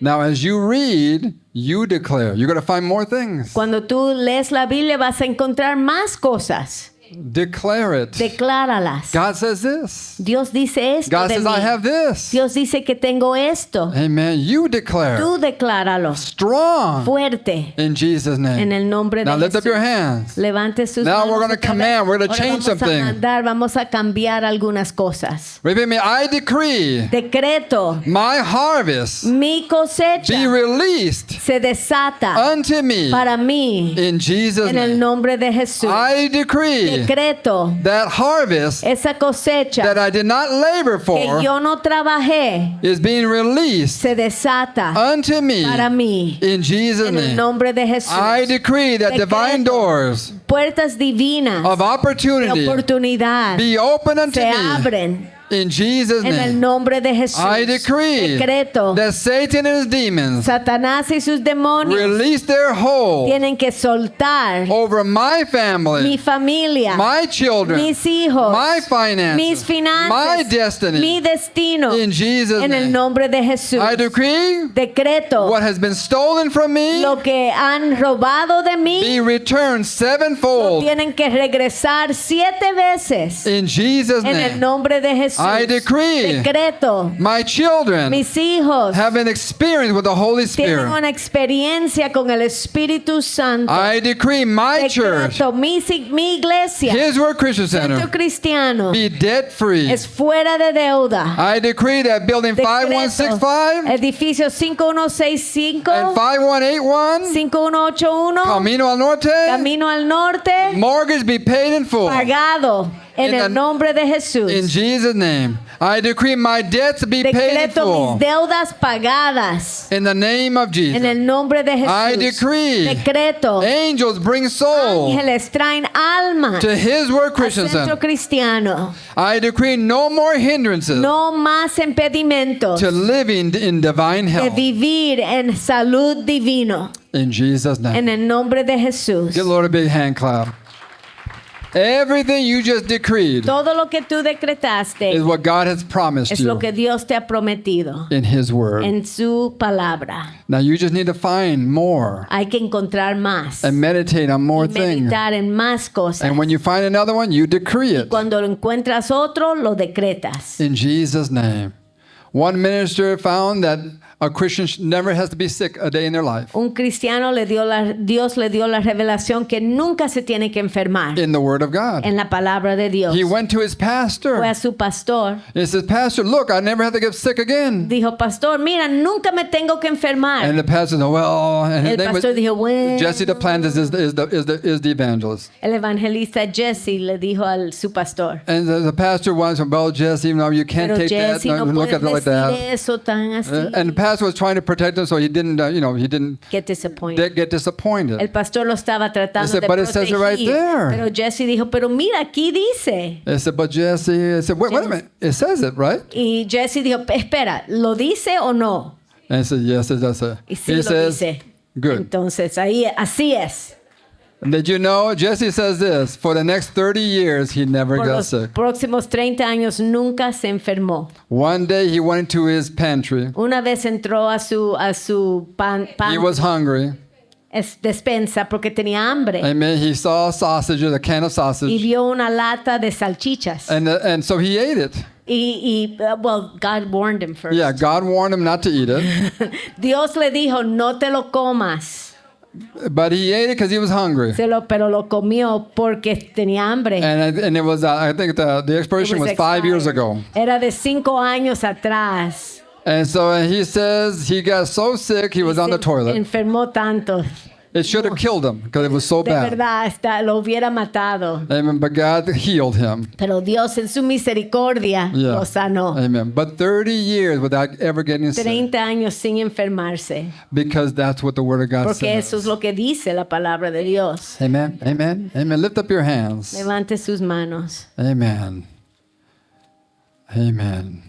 Speaker 1: Now, as you read, you declare. You're going to find more things.
Speaker 2: Cuando tú lees la Biblia vas a encontrar más cosas.
Speaker 1: Declare it.
Speaker 2: Decláralas.
Speaker 1: God says this.
Speaker 2: Dios dice esto
Speaker 1: God
Speaker 2: de
Speaker 1: says,
Speaker 2: mí.
Speaker 1: I have this.
Speaker 2: Dios dice que tengo esto.
Speaker 1: Amen. You declare.
Speaker 2: Tú decláralo.
Speaker 1: Strong.
Speaker 2: Fuerte.
Speaker 1: In Jesus' name.
Speaker 2: En el nombre de
Speaker 1: Now lift
Speaker 2: Jesús.
Speaker 1: up your hands.
Speaker 2: Levante sus
Speaker 1: Now
Speaker 2: manos.
Speaker 1: we're gonna
Speaker 2: otra vez.
Speaker 1: command. We're gonna
Speaker 2: Ahora
Speaker 1: change
Speaker 2: vamos
Speaker 1: something.
Speaker 2: a mandar, vamos a cambiar algunas cosas.
Speaker 1: Repeat me. I decree
Speaker 2: Decreto,
Speaker 1: my harvest
Speaker 2: mi cosecha
Speaker 1: be released
Speaker 2: se desata
Speaker 1: unto me
Speaker 2: para mí
Speaker 1: in Jesus'
Speaker 2: en el
Speaker 1: name.
Speaker 2: nombre de Jesús.
Speaker 1: I decree
Speaker 2: Decreto
Speaker 1: that harvest
Speaker 2: esa cosecha
Speaker 1: that I did not labor
Speaker 2: que
Speaker 1: for
Speaker 2: yo no trabajé
Speaker 1: is being released
Speaker 2: se desata
Speaker 1: unto me
Speaker 2: para mí
Speaker 1: in Jesus'
Speaker 2: en el
Speaker 1: name.
Speaker 2: nombre de Jesús.
Speaker 1: I decree that divine
Speaker 2: Decreto.
Speaker 1: doors
Speaker 2: Puertas divinas
Speaker 1: of
Speaker 2: de
Speaker 1: opportunity
Speaker 2: oportunidad
Speaker 1: be open unto
Speaker 2: se
Speaker 1: me
Speaker 2: abren
Speaker 1: in Jesus'
Speaker 2: en el
Speaker 1: name.
Speaker 2: nombre de Jesús.
Speaker 1: I decree
Speaker 2: Decreto,
Speaker 1: that Satan and his demons
Speaker 2: Satanás y sus demonios
Speaker 1: release their hold
Speaker 2: tienen que soltar
Speaker 1: over my
Speaker 2: mi
Speaker 1: family,
Speaker 2: familia,
Speaker 1: my children,
Speaker 2: mis hijos,
Speaker 1: my finances,
Speaker 2: mis finanzas,
Speaker 1: my destiny
Speaker 2: mi destino
Speaker 1: in Jesus'
Speaker 2: en el
Speaker 1: name.
Speaker 2: nombre de Jesús.
Speaker 1: I decree
Speaker 2: Decreto
Speaker 1: what has been stolen from me
Speaker 2: lo que han robado de mí
Speaker 1: be returned sevenfold
Speaker 2: tienen que regresar 7 veces
Speaker 1: in Jesus'
Speaker 2: en el
Speaker 1: name.
Speaker 2: nombre de Jesús.
Speaker 1: I decree
Speaker 2: Decreto,
Speaker 1: my children
Speaker 2: mis hijos
Speaker 1: have an experience with the Holy
Speaker 2: tienen
Speaker 1: Spirit.
Speaker 2: una experiencia con el Espíritu Santo.
Speaker 1: I decree my church,
Speaker 2: Decreto, mi iglesia,
Speaker 1: His Word Christian
Speaker 2: Centro
Speaker 1: Center,
Speaker 2: Cristiano,
Speaker 1: be debt free.
Speaker 2: es fuera de deuda.
Speaker 1: I decree that building
Speaker 2: Decreto,
Speaker 1: 5165
Speaker 2: edificio 5165,
Speaker 1: and 5181
Speaker 2: 5181,
Speaker 1: Camino al Norte
Speaker 2: Camino al Norte,
Speaker 1: mortgage be paid in full.
Speaker 2: pagado en
Speaker 1: In
Speaker 2: el
Speaker 1: the-
Speaker 2: nombre de Jesús.
Speaker 1: In Jesus' name. I decree my debts be paid in
Speaker 2: Decreto
Speaker 1: full.
Speaker 2: mis deudas pagadas
Speaker 1: In the name of Jesus.
Speaker 2: en el nombre de Jesús.
Speaker 1: I decree
Speaker 2: Decreto,
Speaker 1: angels bring souls
Speaker 2: ángeles traen almas
Speaker 1: to His Word
Speaker 2: al
Speaker 1: Christian
Speaker 2: Centro
Speaker 1: Center.
Speaker 2: Cristiano.
Speaker 1: I decree no more hindrances
Speaker 2: No más impedimentos
Speaker 1: to living in divine
Speaker 2: de
Speaker 1: health.
Speaker 2: vivir en salud divino
Speaker 1: In Jesus' name.
Speaker 2: en el nombre de Jesús.
Speaker 1: Give the Lord a big hand clap. Everything you just decreed
Speaker 2: Todo lo que tú decretaste
Speaker 1: is what God has promised
Speaker 2: es lo
Speaker 1: you
Speaker 2: que Dios te ha prometido
Speaker 1: in His Word.
Speaker 2: en su palabra.
Speaker 1: Now you just need to find more
Speaker 2: Hay que encontrar más
Speaker 1: and meditate on more
Speaker 2: y
Speaker 1: things.
Speaker 2: meditar en más cosas.
Speaker 1: And when you find another one, you decree it
Speaker 2: Cuando encuentras otro, lo decretas.
Speaker 1: in Jesus' name. One minister found that a Christian never has to be sick a day in their life.
Speaker 2: Un cristiano Dios le dio la revelación que nunca se tiene que enfermar
Speaker 1: In the Word of God.
Speaker 2: en la palabra de Dios.
Speaker 1: He went to his
Speaker 2: Fue
Speaker 1: pastor.
Speaker 2: a su pastor.
Speaker 1: He says, Pastor, look, I never have to get sick again.
Speaker 2: Dijo, pastor, mira, nunca me tengo que enfermar.
Speaker 1: And the pastor said, well, and his
Speaker 2: El
Speaker 1: name was
Speaker 2: pastor dijo, bueno.
Speaker 1: Jesse the Plantis is the evangelist.
Speaker 2: El evangelista Jesse le dijo al su pastor.
Speaker 1: And the pastor wants him, well, Jesse, no, you can't
Speaker 2: Pero
Speaker 1: take
Speaker 2: Jesse
Speaker 1: that.
Speaker 2: no
Speaker 1: Look
Speaker 2: puede
Speaker 1: at it like
Speaker 2: decir
Speaker 1: that.
Speaker 2: eso tan así.
Speaker 1: And the pastor was trying to protect him, so he didn't, he didn't
Speaker 2: Get disappointed.
Speaker 1: get disappointed.
Speaker 2: El pastor lo estaba tratando
Speaker 1: He said,
Speaker 2: de
Speaker 1: "But it says it right
Speaker 2: proteger.
Speaker 1: there."
Speaker 2: Pero Jesse dijo, pero mira, aquí dice.
Speaker 1: I said, but Jesse, I said, wait a minute, it says it, right?
Speaker 2: Y Jesse dijo, espera, ¿lo dice o no?
Speaker 1: And I said, yes, it does say.
Speaker 2: Y sí
Speaker 1: He
Speaker 2: lo
Speaker 1: says,
Speaker 2: dice.
Speaker 1: good.
Speaker 2: Entonces, ahí, así es.
Speaker 1: And did you know, Jesse says this, for the next 30 years, he never
Speaker 2: Por
Speaker 1: got
Speaker 2: los
Speaker 1: sick.
Speaker 2: próximos 30 años nunca se enfermó.
Speaker 1: One day he went into his pantry.
Speaker 2: Una vez entró a su pan
Speaker 1: He was hungry.
Speaker 2: despensa porque tenía hambre
Speaker 1: Amen. He saw sausages, a can of
Speaker 2: y
Speaker 1: sausage.
Speaker 2: vio una lata de salchichas.
Speaker 1: And so he ate it.
Speaker 2: Well, God warned him first.
Speaker 1: Yeah, God warned him not to eat it.
Speaker 2: Dios le dijo, no te lo comas.
Speaker 1: But he ate it because he was hungry.
Speaker 2: Pero lo comió porque tenía hambre.
Speaker 1: And it was, I think the expiration
Speaker 2: It
Speaker 1: was 5 years
Speaker 2: expired.
Speaker 1: ago.
Speaker 2: Era de 5 años atrás.
Speaker 1: And so he says he got so sick he was on the
Speaker 2: Se
Speaker 1: toilet.
Speaker 2: enfermó tanto.
Speaker 1: It should have killed him because it was so
Speaker 2: De
Speaker 1: bad.
Speaker 2: verdad, lo hubiera matado.
Speaker 1: Amen. But God healed him.
Speaker 2: Pero Dios en su misericordia
Speaker 1: Yeah.
Speaker 2: lo sanó.
Speaker 1: Amen. But 30 years without ever getting sick
Speaker 2: 30 años sin enfermarse.
Speaker 1: because that's what the Word of God
Speaker 2: Porque eso es
Speaker 1: says.
Speaker 2: lo que dice la palabra de Dios.
Speaker 1: Amen. Amen. Amen. Lift up your hands.
Speaker 2: Levante sus manos.
Speaker 1: Amen. Amen.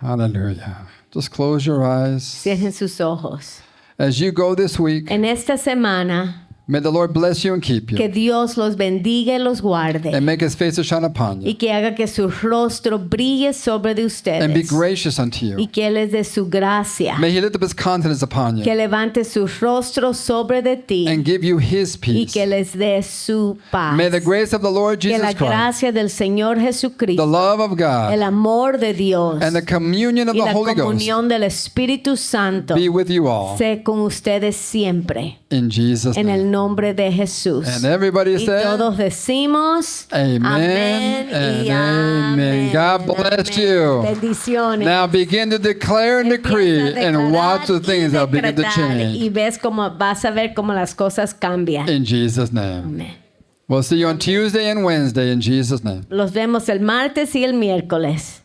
Speaker 1: Hallelujah. Just close your eyes.
Speaker 2: Cierren sus ojos.
Speaker 1: As you go this week,
Speaker 2: En esta semana,
Speaker 1: May the Lord bless you and keep
Speaker 2: Que
Speaker 1: you,
Speaker 2: Dios los bendiga y los guarde.
Speaker 1: and make his face to shine upon
Speaker 2: Y
Speaker 1: you,
Speaker 2: que haga que su rostro brille sobre de
Speaker 1: and be
Speaker 2: ustedes.
Speaker 1: gracious unto
Speaker 2: Y
Speaker 1: you.
Speaker 2: que Él les dé su gracia.
Speaker 1: May he lift up his countenance upon
Speaker 2: Que
Speaker 1: you,
Speaker 2: levante su rostro sobre de ti.
Speaker 1: and give you his
Speaker 2: Y
Speaker 1: peace.
Speaker 2: que les dé su paz.
Speaker 1: May the grace of the Lord
Speaker 2: Que la
Speaker 1: Jesus Christ,
Speaker 2: gracia del Señor
Speaker 1: the
Speaker 2: Jesucristo,
Speaker 1: love of
Speaker 2: el
Speaker 1: God,
Speaker 2: amor de Dios
Speaker 1: and the communion of
Speaker 2: y
Speaker 1: the
Speaker 2: la
Speaker 1: Holy Ghost
Speaker 2: comunión del Espíritu Santo
Speaker 1: be with you all.
Speaker 2: sea con ustedes siempre.
Speaker 1: In Jesus'
Speaker 2: En
Speaker 1: name.
Speaker 2: el nombre de Jesús.
Speaker 1: And everybody
Speaker 2: Y
Speaker 1: said,
Speaker 2: todos decimos
Speaker 1: Amen
Speaker 2: amén y
Speaker 1: and amen.
Speaker 2: amén.
Speaker 1: God bless
Speaker 2: Amén.
Speaker 1: you.
Speaker 2: Bendiciones.
Speaker 1: Now begin to declare and decree
Speaker 2: Empieza a
Speaker 1: and watch the
Speaker 2: declarar
Speaker 1: things
Speaker 2: y
Speaker 1: that begin to
Speaker 2: decretar,
Speaker 1: change.
Speaker 2: y ves cómo vas a ver cómo las cosas cambian.
Speaker 1: In Jesus' name.
Speaker 2: Amén.
Speaker 1: We'll see you on Tuesday and Wednesday in Jesus' name.
Speaker 2: Los vemos el martes y el miércoles.